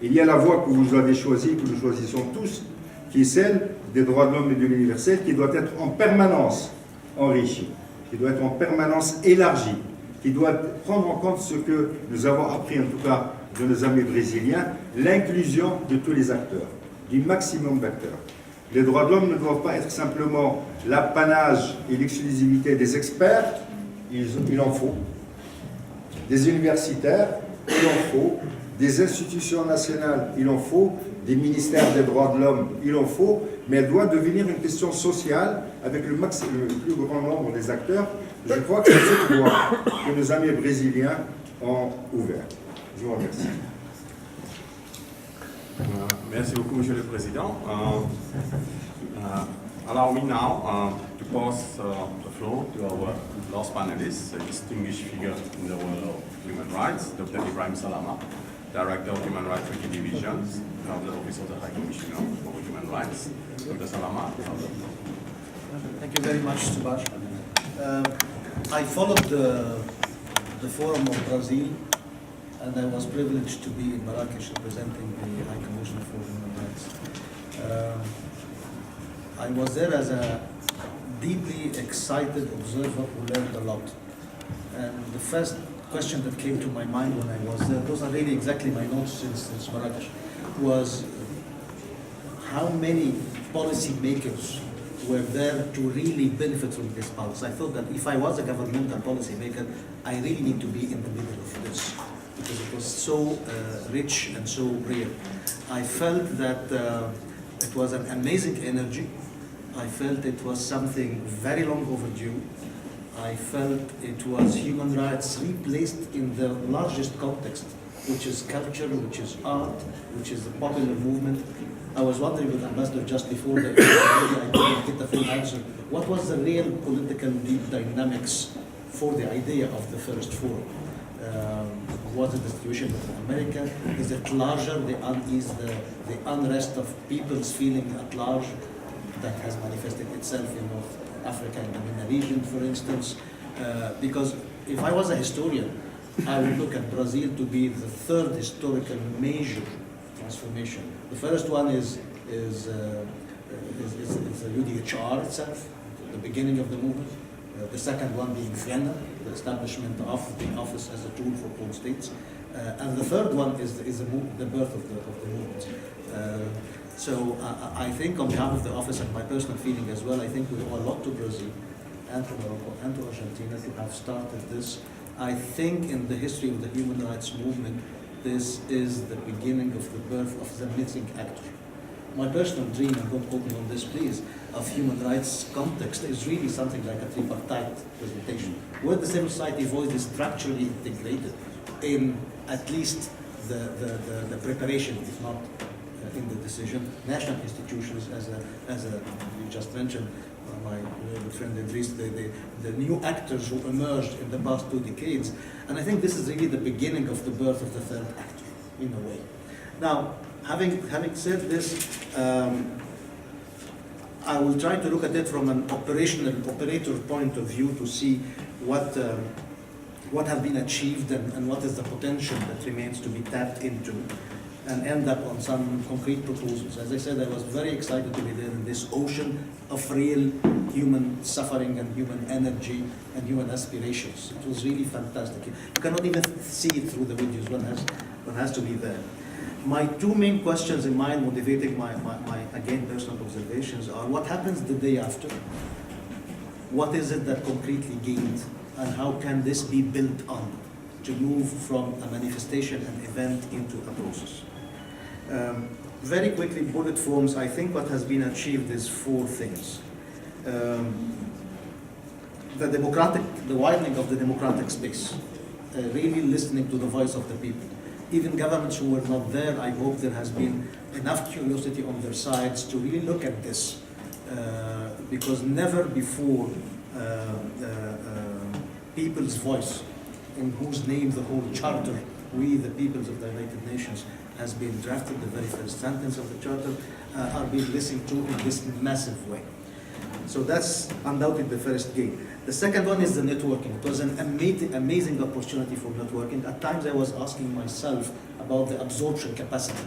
Il y a la voie que vous avez choisie, que nous choisissons tous, qui est celle des droits de l'homme et de l'universel, qui doit être en permanence enrichie, qui doit être en permanence élargie, qui doit prendre en compte ce que nous avons appris, en tout cas de nos amis brésiliens, l'inclusion de tous les acteurs, du maximum d'acteurs. Les droits de l'homme ne doivent pas être simplement l'apanage et l'exclusivité des experts, il en faut, des universitaires, il en faut, des institutions nationales, il en faut, des ministères des droits de l'homme, il en faut, mais elle doit devenir une question sociale avec le plus grand nombre des acteurs. Je crois que c'est cette voie que nos amis brésiliens ont ouvert. Je vous remercie. Merci beaucoup, Monsieur le Président. Allow me now to pass the floor to our last panelist, a distinguished figure in the world of human rights, Dr. Ibrahim Salama, Director of Human Rights Treaty Divisions of the Office of the High Commissioner for Human Rights. Dr. Salama. Thank you very much, Subhash. I followed the Forum of Brazil, and I was privileged to be in Marrakech representing the High Commissioner for Human Rights. I was there as a deeply excited observer who learned a lot. And the first question that came to my mind when I was there, those are really exactly my notes since Marrakech, was how many policy makers were there to really benefit from this policy. I thought that if I was a governmental policy maker, I really need to be in the middle of this, because it was so rich and so rare. I felt that it was an amazing energy. I felt it was something very long overdue. I felt it was human rights replaced in the largest context, which is culture, which is art, which is the popular movement. I was wondering with Ambassador just before the I didn't get the full answer. What was the real political dynamics for the idea of the first forum? Was it the situation with America? Is it larger, the unease, the unrest of people's feeling at large that has manifested itself in North Africa and the MENA region, for instance? Because if I was a historian, I would look at Brazil to be the third historical major transformation. The first one is the UDHR itself, the beginning of the movement. The second one being Vienna, the establishment of the office as a tool for all states. And the third one is the birth of the movement. So I think on behalf of the office and my personal feeling as well, I think we owe a lot to Brazil and to Morocco and to Argentina to have started this. I think in the history of the human rights movement, this is the beginning of the birth of the missing actor. My personal dream, and don't quote me on this please, of human rights context is really something like a tripartite presentation, where the civil society voice is structurally integrated in at least the preparation, if not in the decision. National institutions, as you just mentioned, my good friend Idris, the new actors who emerged in the past 2 decades, and I think this is really the beginning of the birth of the third actor, in a way. Now, Having said this, I will try to look at it from an operator point of view to see what have been achieved and what is the potential that remains to be tapped into, and end up on some concrete proposals. As I said, I was very excited to be there in this ocean of real human suffering and human energy and human aspirations. It was really fantastic. You cannot even see it through the videos. One has to be there. My two main questions in mind, motivating my again personal observations, are what happens the day after? What is it that concretely gained, and how can this be built on to move from a manifestation, an event, into a process? Very quickly, bullet forms. I think what has been achieved is four things. The widening of the democratic space, really listening to the voice of the people. Even governments who were not there, I hope there has been enough curiosity on their sides to really look at this, because never before people's voice, in whose name the whole charter, we the peoples of the United Nations, has been drafted, the very first sentence of the charter, are being listened to in this massive way. So that's undoubtedly the first gain. The second one is the networking. It was an amazing opportunity for networking. At times I was asking myself about the absorption capacity.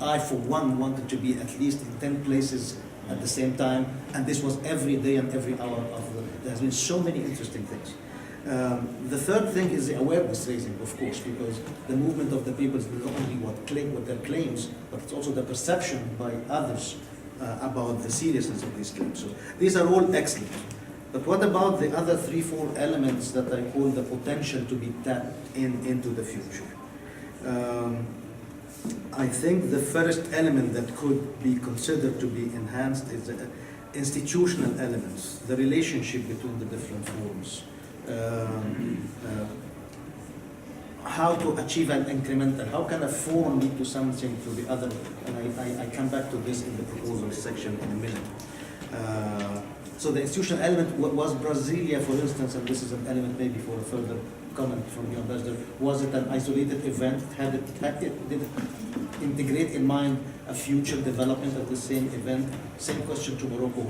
I, for one, wanted to be at least in 10 places at the same time, and this was every day and every hour of the. There has been so many interesting things. The third thing is the awareness raising, of course, because the movement of the people is not only what their claims, but it's also the perception by others about the seriousness of these claims. So these are all excellent. But what about the other 3-4 elements that I call the potential to be tapped into the future? I think the first element that could be considered to be enhanced is the institutional elements, the relationship between the different forums. How to achieve an incremental, how can a forum lead to something to the other, and I come back to this in the proposal section in a minute. So the institutional element was Brasilia, for instance, and this is an element maybe for a further comment from you, Ambassador. Was it an isolated event? Did it integrate in mind a future development of the same event? Same question to Morocco.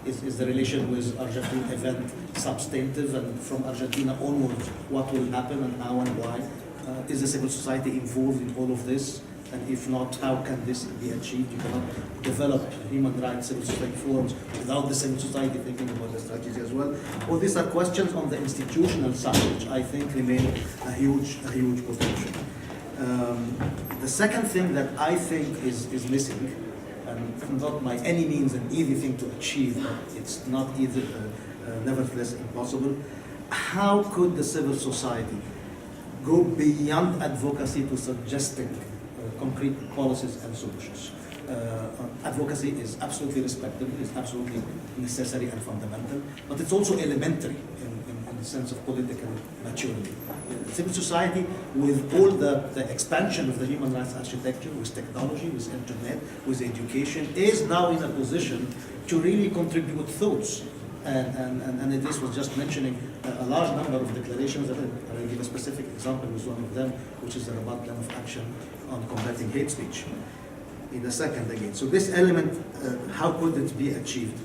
Is the relation with Argentina event substantive, and from Argentina onwards, what will happen and how and why? Is the civil society involved in all of this? And if not, how can this be achieved? You cannot develop human rights civil society forums without the civil society thinking about the strategy as well. All these are questions on the institutional side, which I think remain a huge potential. The second thing that I think is missing, and not by any means an easy thing to achieve, but it's not either, nevertheless impossible. How could the civil society go beyond advocacy to suggesting concrete policies and solutions? Advocacy is absolutely respectable, it's absolutely necessary and fundamental, but it's also elementary in the sense of political maturity. Civil society, with all the expansion of the human rights architecture, with technology, with internet, with education, is now in a position to really contribute thoughts. And this was just mentioning a large number of declarations. That I'll give a specific example with one of them, which is the Rabat Plan of Action on combating hate speech, in a second again. So this element, how could it be achieved?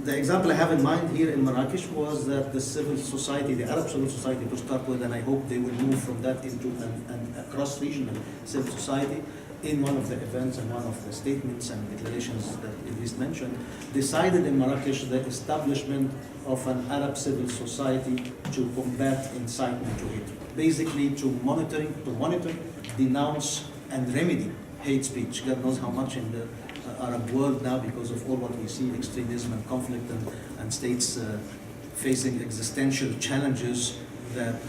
The example I have in mind here in Marrakech was that the civil society, the Arab civil society to start with, and I hope they will move from that into a cross-regional civil society, in one of the events and one of the statements and declarations that Idris mentioned, decided in Marrakech the establishment of an Arab civil society to combat incitement to hate. Basically to monitor, denounce, and remedy hate speech. God knows how much in the Arab world now, because of all what we see, extremism and conflict and states facing existential challenges, that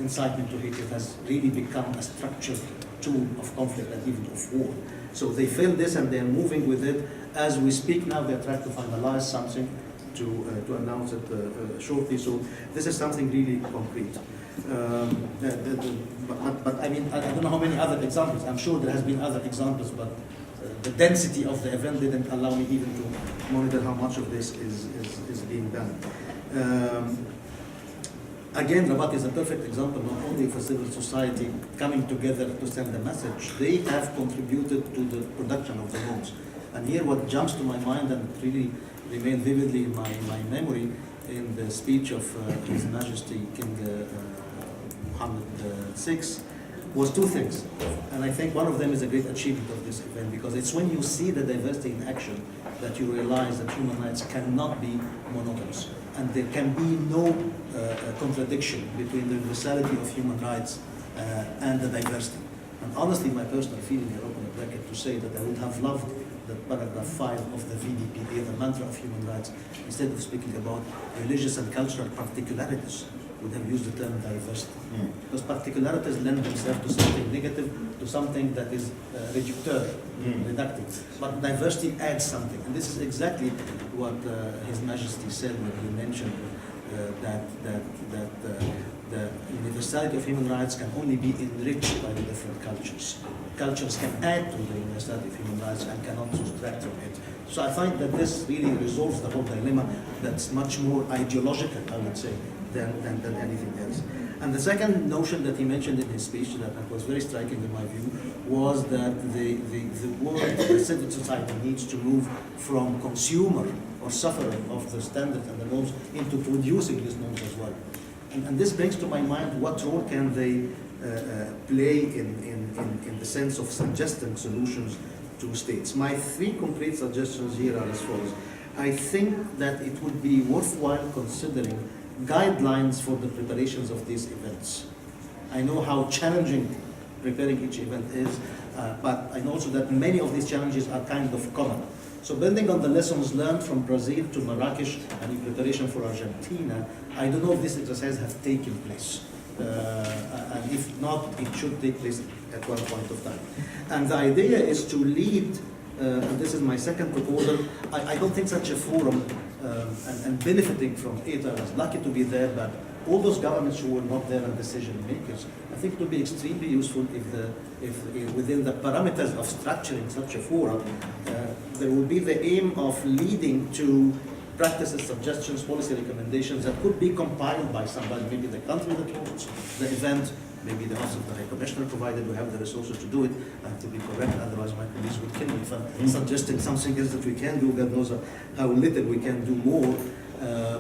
incitement to hate has really become a structured tool of conflict and even of war. So they feel this and they're moving with it. As we speak now, they're trying to finalize something to announce it shortly. So this is something really concrete. But I mean, I don't know how many other examples. I'm sure there has been other examples, but the density of the event didn't allow me even to monitor how much of this is being done. Again, Rabat is a perfect example not only for civil society coming together to send a message, they have contributed to the production of the laws. And here what jumps to my mind and really remained vividly in my memory in the speech of His Majesty King Mohammed VI was two things. And I think one of them is a great achievement of this event, because it's when you see the diversity in action that you realize that human rights cannot be monotonous. And there can be no contradiction between the universality of human rights and the diversity. And honestly, my personal feeling, I open a bracket to say that I would have loved that paragraph 5 of the VDPD, the mantra of human rights, instead of speaking about religious and cultural particularities, would have used the term diversity. Because particularities lend themselves to something negative, to something that is reducteur, reductive. But diversity adds something. And this is exactly what His Majesty said when he mentioned that the universality of human rights can only be enriched by the different cultures. Cultures can add to the universality of human rights and cannot subtract from it. So I find that this really resolves the whole dilemma that's much more ideological, I would say, than anything else. And the second notion that he mentioned in his speech that was very striking in my view was that the world, the civil society needs to move from consumer or sufferer of the standards and the norms into producing these norms as well. And this brings to my mind what role can they play in the sense of suggesting solutions to states. My three concrete suggestions here are as follows. I think that it would be worthwhile considering guidelines for the preparations of these events. I know how challenging preparing each event is, but I know also that many of these challenges are kind of common. So building on the lessons learned from Brazil to Marrakech and in preparation for Argentina, I don't know if this exercise has taken place. And if not, it should take place at one point of time. And the idea is to lead, and this is my second proposal, I don't think such a forum, and benefiting from it, I was lucky to be there, but all those governments who were not there and decision makers, I think it would be extremely useful if within the parameters of structuring such a forum, there will be the aim of leading to practices, suggestions, policy recommendations that could be compiled by somebody, maybe the country that hosts the event, maybe the Office of the High Commissioner, provided we have the resources to do it. I have to be correct, otherwise my colleagues would kill me if I'm suggesting something else that we can do. God knows how little we can do more.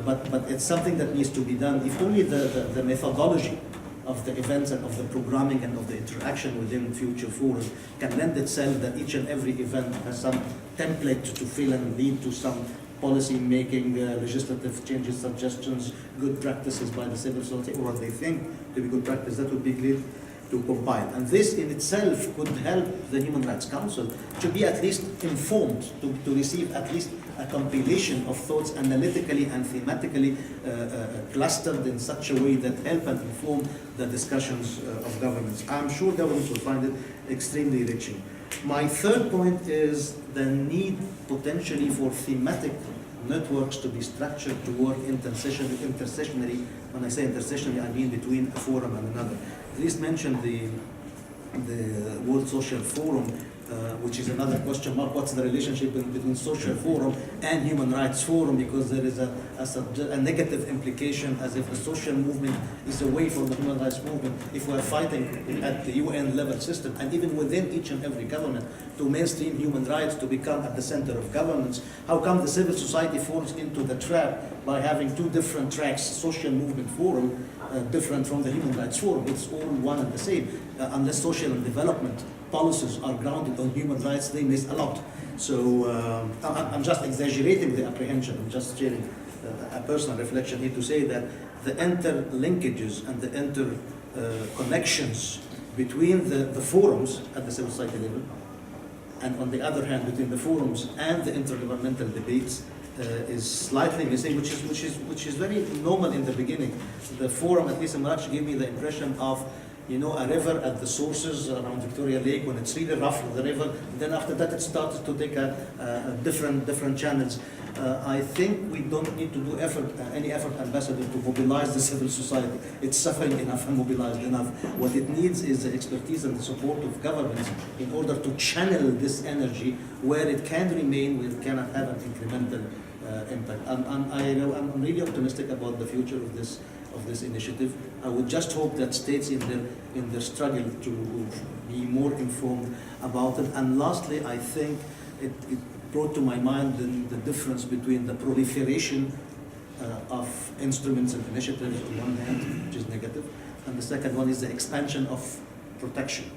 But it's something that needs to be done. If only the methodology of the events and of the programming and of the interaction within future forums can lend itself that each and every event has some template to fill and lead to some policy making, legislative changes, suggestions, good practices by the civil society, or what they think to be good practice, that would be great to compile. And this in itself could help the Human Rights Council to be at least informed, to receive at least a compilation of thoughts analytically and thematically clustered in such a way that help and inform the discussions of governments. I'm sure governments will find it extremely enriching. My third point is the need potentially for thematic networks to be structured to work intercessionary. When I say intercessionary, I mean between a forum and another. Please mention the World Social Forum, which is another question mark. What's the relationship between Social Forum and Human Rights Forum? Because there is a negative implication, as if the social movement is away from the human rights movement. If we are fighting at the UN level system, and even within each and every government, to mainstream human rights, to become at the center of governance, how come the civil society falls into the trap by having two different tracks, social movement forum, different from the human rights forum? It's all one and the same. Unless social and development policies are grounded on human rights, they miss a lot. So I'm just exaggerating the apprehension. I'm just sharing a personal reflection here to say that the interlinkages and the interconnections between the forums at the civil society level, and on the other hand, between the forums and the intergovernmental debates, is slightly missing, which is very normal in the beginning. The forum, at least in Marrakech, gave me the impression of, you know, a river at the sources around Victoria Lake when it's really rough with the river. Then after that, it started to take different channels. I think we don't need to do any effort, Ambassador, to mobilize the civil society. It's suffering enough and mobilized enough. What it needs is the expertise and the support of governments in order to channel this energy where it can remain, where it cannot have an incremental impact. I'm really optimistic about the future of this initiative. I would just hope that states in their struggle to be more informed about it. And lastly, I think it brought to my mind the difference between the proliferation of instruments and initiatives on one hand, which is negative, and the second one is the expansion of protection.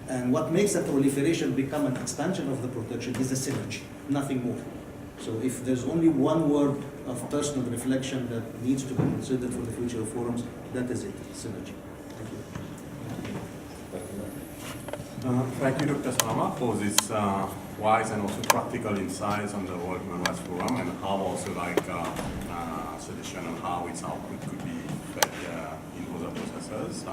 And what makes a proliferation become an expansion of the protection is the synergy, nothing more. So if there's only one word of personal reflection that needs to be considered for the future of forums, that is it, synergy. Thank you. Thank you, Dr. Salama, for this wise and also practical insights on the World Human Rights Forum and how also suggestion on how its output could be fed in other processes.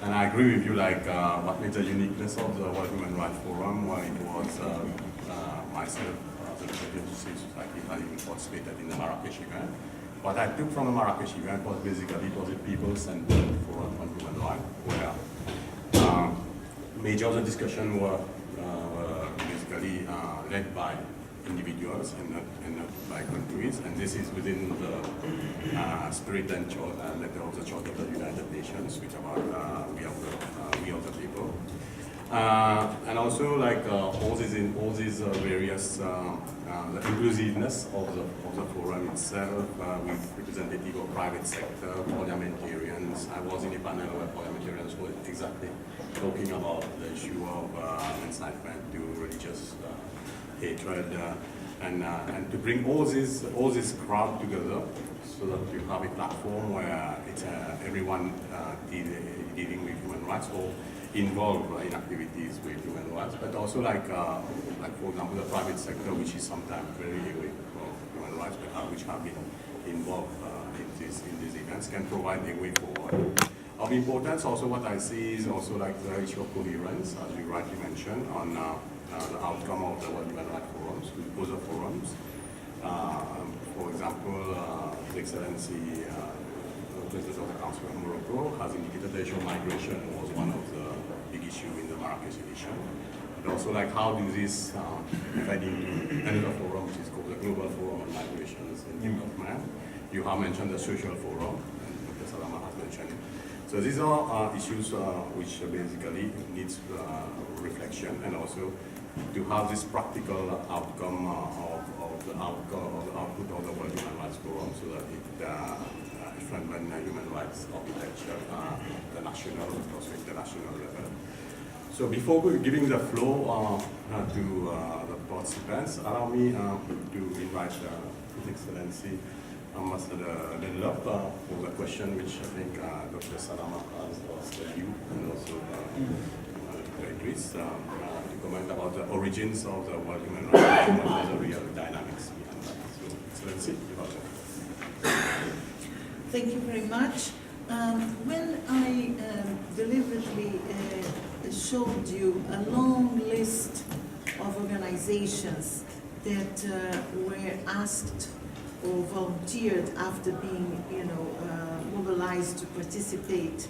And I agree with you, what made the uniqueness of the World Human Rights Forum, where it was myself, the representative of civil society, having participated in the Marrakech event. What I took from the Marrakech event was basically it was a people-centered forum on human rights, where major of the discussion were basically led by individuals and not by countries, and this is within the spirit and letter of the Charter of the United Nations, which about we are the people, and also all these various the inclusiveness of the forum itself, with representative of private sector, parliamentarians. I was in a panel where parliamentarians were exactly talking about the issue of incitement to religious hatred, and to bring all this crowd together so that you have a platform where it's everyone dealing with human rights or involved in activities with human rights, but also like for example the private sector, which is sometimes very aware of human rights, but which have been involved in these events, can provide a way forward. Of importance also what I see is also the issue of coherence, as you rightly mentioned, on the outcome of the World Human Rights Forums with other forums. For example, His Excellency, the President of the Council of Morocco has indicated the issue of migration was one of the big issues in the Marrakech edition. But also how do this fed into another forum, which is called the Global Forum on Migrations and Development. You have mentioned the Social Forum, and Dr. Salama has mentioned it. So these are issues which basically needs reflection, and also to have this practical outcome of the output of the World Human Rights Forum, so that it strengthens human rights architecture at the national, also international level. So before giving the floor to the participants, allow me to invite His Excellency Ambassador Lenlop for the question which I think Dr. Salama has asked you, and also Idris, to comment about the origins of the World Human Rights and what are the real dynamics behind that. So, Excellency, you have it. Thank you very much. When I deliberately showed you a long list of organizations that were asked or volunteered after being, mobilized to participate,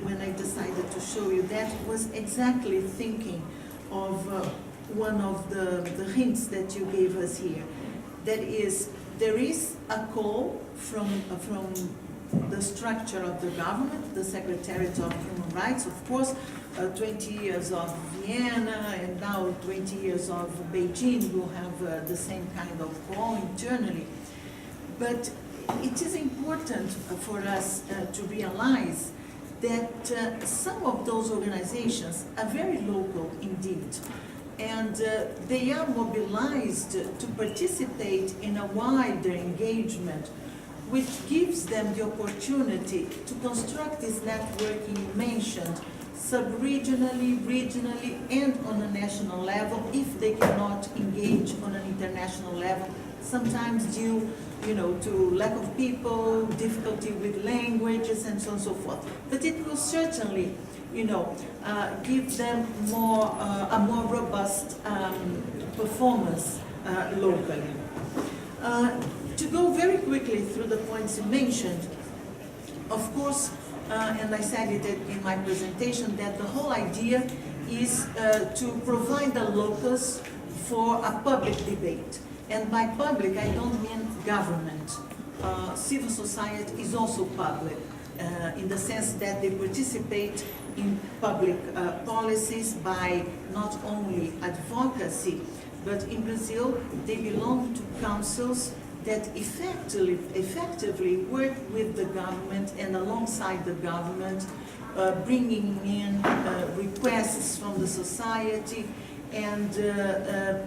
when I decided to show you, that was exactly thinking of one of the hints that you gave us here. That is, there is a call from the structure of the government, the Secretariat of Human Rights, of course, 20 years of Vienna and now 20 years of Beijing will have the same kind of call internally. But it is important for us to realize that some of those organizations are very local indeed, and they are mobilized to participate in a wider engagement, which gives them the opportunity to construct this networking you mentioned, sub-regionally, regionally, and on a national level, if they cannot engage on an international level, sometimes due to lack of people, difficulty with languages, and so on and so forth. But it will certainly, give them a more robust performance locally. To go very quickly through the points you mentioned, of course, and I said it in my presentation, that the whole idea is to provide a locus for a public debate. And by public, I don't mean government. Civil society is also public in the sense that they participate in public policies by not only advocacy, but in Brazil, they belong to councils that effectively work with the government and alongside the government, bringing in requests from the society and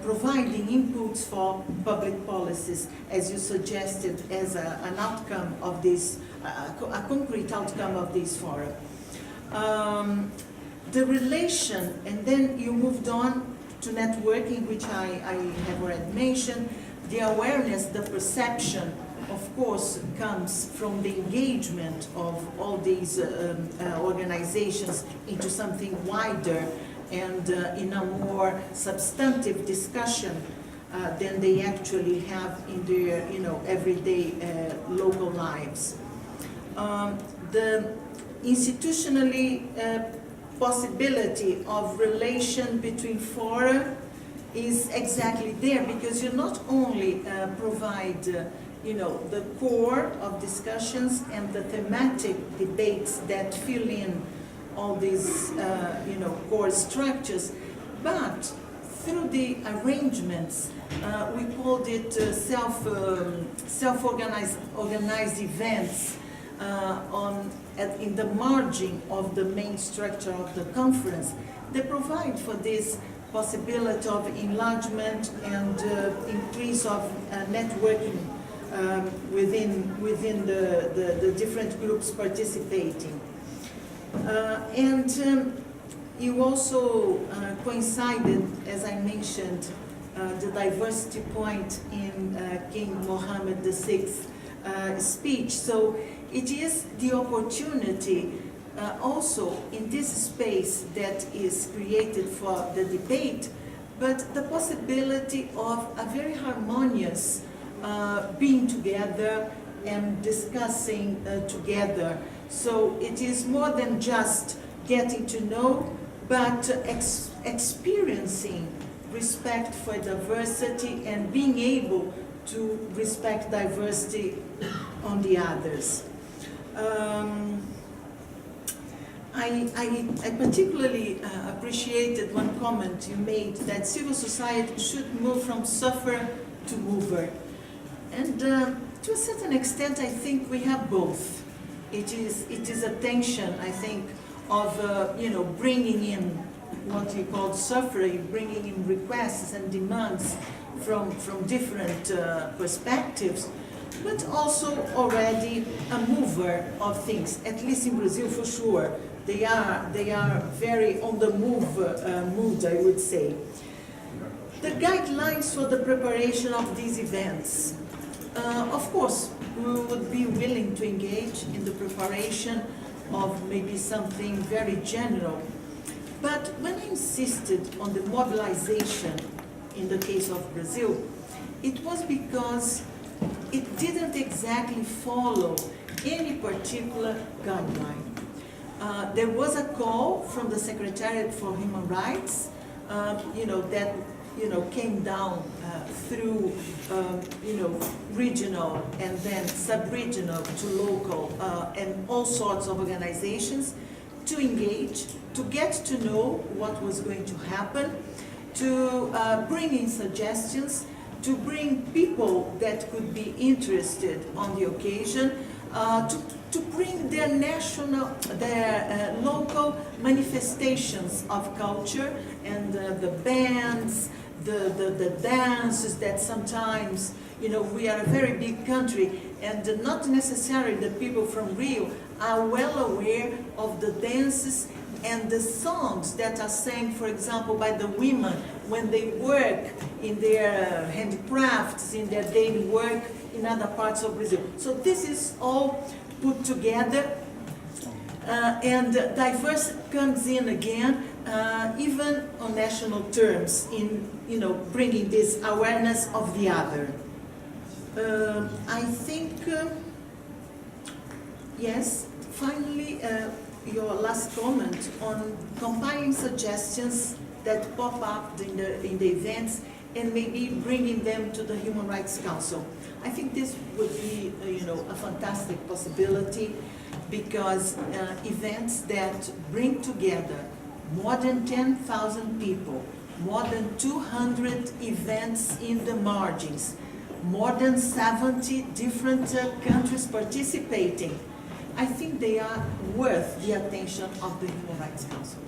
providing inputs for public policies, as you suggested, as an outcome of this, a concrete outcome of this forum. The relation, and then you moved on to networking, which I have already mentioned. The awareness, the perception, of course, comes from the engagement of all these organizations into something wider and in a more substantive discussion than they actually have in their, everyday local lives. The institutionally possibility of relation between fora is exactly there, because you not only provide the core of discussions and the thematic debates that fill in all these core structures, but through the arrangements, we called it self-organized events in the margin of the main structure of the conference. They provide for this possibility of enlargement and increase of networking within the different groups participating. You also coincided, as I mentioned, the diversity point in King Mohammed VI's speech. So it is the opportunity also in this space that is created for the debate, but the possibility of a very harmonious being together and discussing together. So it is more than just getting to know, but experiencing respect for diversity and being able to respect diversity on the others. I particularly appreciated one comment you made, that civil society should move from sufferer to mover. And to a certain extent, I think we have both. It is a tension, I think, of bringing in what you call suffering, bringing in requests and demands from different perspectives, but also already a mover of things. At least in Brazil, for sure, they are very on the move mood, I would say. The guidelines for the preparation of these events. Of course, we would be willing to engage in the preparation of maybe something very general. But when I insisted on the mobilization in the case of Brazil, it was because it didn't exactly follow any particular guideline. There was a call from the Secretariat for Human Rights, that came down through regional and then sub-regional to local and all sorts of organizations to engage, to get to know what was going to happen, to bring in suggestions, to bring people that could be interested on the occasion, to bring their local manifestations of culture and the bands, the dances that sometimes, we are a very big country and not necessarily the people from Rio are well aware of the dances and the songs that are sang, for example, by the women when they work in their handicrafts, in their daily work in other parts of Brazil. So this is all put together and diverse comes in again, even on national terms, in bringing this awareness of the other. I think, yes, finally, your last comment on compiling suggestions that pop up in the events and maybe bringing them to the Human Rights Council. I think this would be, a fantastic possibility, because events that bring together more than 10,000 people, more than 200 events in the margins, more than 70 different countries participating, I think they are worth the attention of the Human Rights Council.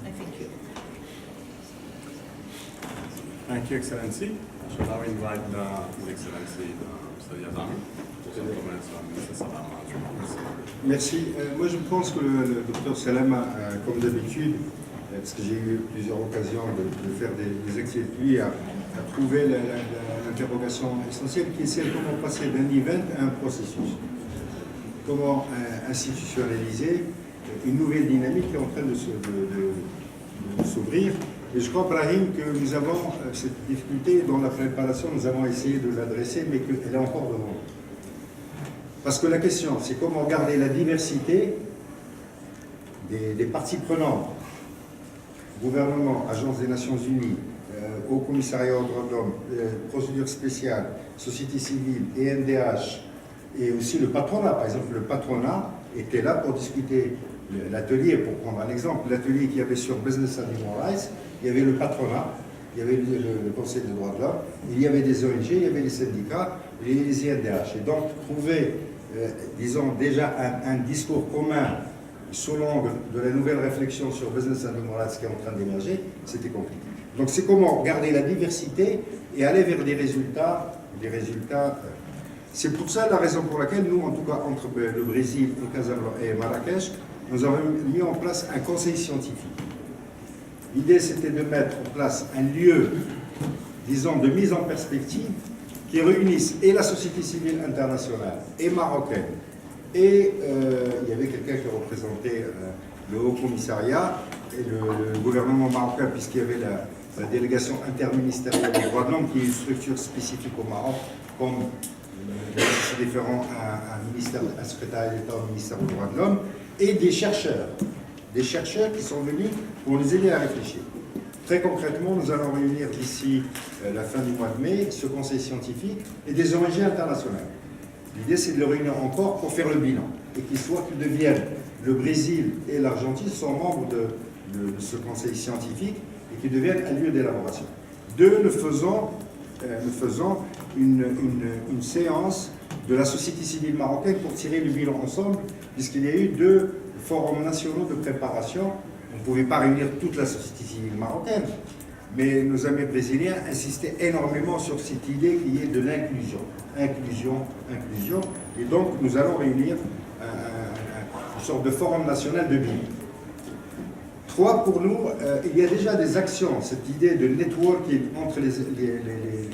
I thank you. Thank you, Excellency. I shall now invite His Excellency Mr. Yazami for some comments on Mr. Salama's remarks. Merci. Moi, je pense que le docteur Salama, comme d'habitude, parce que j'ai eu plusieurs occasions de faire des excès de lui, a trouvé l'interrogation essentielle qui est celle de comment passer d'un event à un processus. Comment institutionnaliser une nouvelle dynamique qui est en train de s'ouvrir. Et je crois, Brahim, que nous avons cette difficulté dans la préparation, nous avons essayé de l'adresser, mais qu'elle est encore devant nous. Parce que la question, c'est comment garder la diversité des parties prenantes, gouvernement, agence des Nations Unies, Haut Commissariat aux droits de l'homme, procédure spéciale, société civile, et NDH, et aussi le patronat. Par exemple, le patronat était là pour discuter l'atelier, pour prendre un exemple, l'atelier qu'il y avait sur Business and Human Rights, il y avait le patronat, il y avait le Conseil des droits de l'homme, il y avait des ONG, il y avait les syndicats, et les INDH. Et donc, trouver, disons, déjà un discours commun sous l'angle de la nouvelle réflexion sur Business and Human Rights qui est en train d'émerger, c'était compliqué. Donc, c'est comment garder la diversité et aller vers des résultats. C'est pour ça la raison pour laquelle nous, en tout cas, entre le Brésil et Marrakech, nous avons mis en place un conseil scientifique. L'idée, c'était de mettre en place un lieu, disons, de mise en perspective qui réunisse et la société civile internationale et marocaine. Et il y avait quelqu'un qui représentait le Haut Commissariat et le gouvernement marocain, puisqu'il y avait la délégation interministérielle des droits de l'homme, qui est une structure spécifique au Maroc, comme c'est différent un secrétariat d'État au ministère des droits de l'homme, et des chercheurs qui sont venus pour nous aider à réfléchir. Très concrètement, nous allons réunir d'ici la fin du mois de mai ce conseil scientifique et des ONG internationales. L'idée, c'est de le réunir encore pour faire le bilan et qu'ils deviennent, le Brésil et l'Argentine sont membres de ce conseil scientifique et qu'ils deviennent un lieu d'élaboration. Nous faisons une séance de la société civile marocaine pour tirer le bilan ensemble, puisqu'il y a eu 2 forums nationaux de préparation. On ne pouvait pas réunir toute la société civile marocaine, mais nos amis brésiliens insistaient énormément sur cette idée qui est de l'inclusion. Inclusion. Et donc, nous allons réunir une sorte de forum national de bilan. 3, pour nous, il y a déjà des actions. Cette idée de networking entre les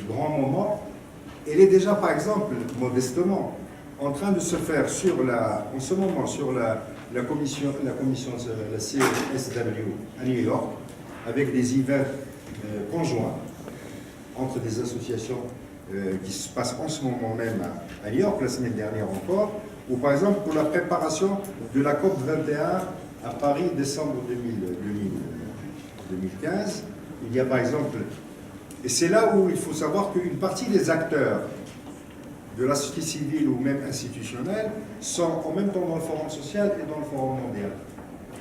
grands moments, elle est déjà, par exemple, modestement, en train de se faire en ce moment sur la commission, la CSW à New York, avec des events conjoints entre des associations qui se passent en ce moment même à New York, la semaine dernière encore, ou par exemple pour la préparation de la COP 21 à Paris, décembre 2015. Il y a par exemple, et c'est là où il faut savoir qu'une partie des acteurs de la société civile ou même institutionnelle sont en même temps dans le forum social et dans le forum mondial.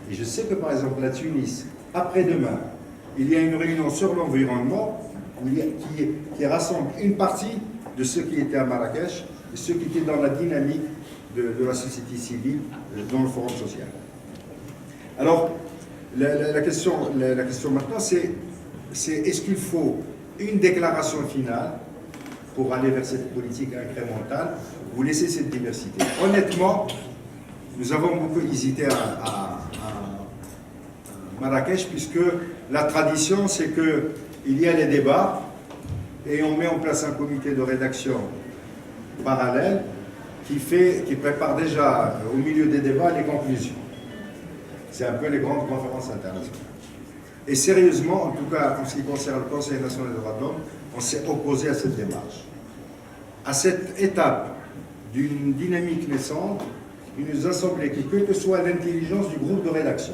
Et je sais que par exemple la Tunis, après-demain, il y a une réunion sur l'environnement qui rassemble une partie de ceux qui étaient à Marrakech et ceux qui étaient dans la dynamique de la société civile dans le forum social. Alors, la question maintenant, c'est est-ce qu'il faut une déclaration finale pour aller vers cette politique incrémentale ou laisser cette diversité? Honnêtement, nous avons beaucoup hésité à Marrakech, puisque la tradition, c'est qu'il y a les débats et on met en place un comité de rédaction parallèle qui prépare déjà au milieu des débats les conclusions. C'est un peu les grandes conférences internationales. Et sérieusement, en tout cas en ce qui concerne le Conseil national des droits de l'homme, on s'est opposé à cette démarche. À cette étape d'une dynamique naissante, il nous a semblé que, quelle que soit l'intelligence du groupe de rédaction,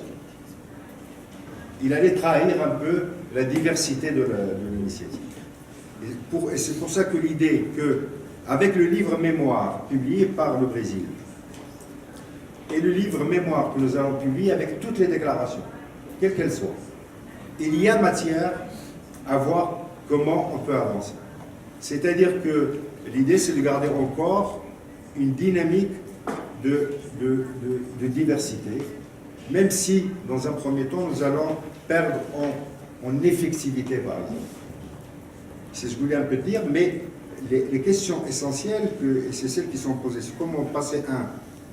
il allait trahir un peu la diversité de l'initiative. Et c'est pour ça que l'idée que, avec le livre mémoire publié par le Brésil, et le livre mémoire que nous allons publier avec toutes les déclarations, quelles qu'elles soient, il y a matière à voir comment on peut avancer. C'est-à-dire que l'idée, c'est de garder encore une dynamique de diversité, même si, dans un premier temps, nous allons perdre en effectivité, par exemple. C'est ce que je voulais un peu dire, mais les questions essentielles, et c'est celles qui sont posées, c'est comment passer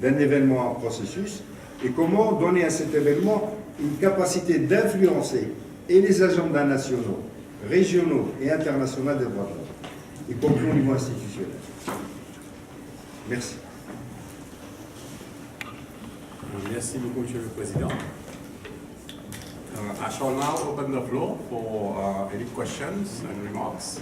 d'un événement à un processus, et comment donner à cet événement une capacité d'influencer et les agendas nationaux, régionaux et internationaux des droits de l'homme, y compris au niveau institutionnel. Merci. Merci beaucoup, Monsieur le Président. I shall now open the floor for any questions and remarks.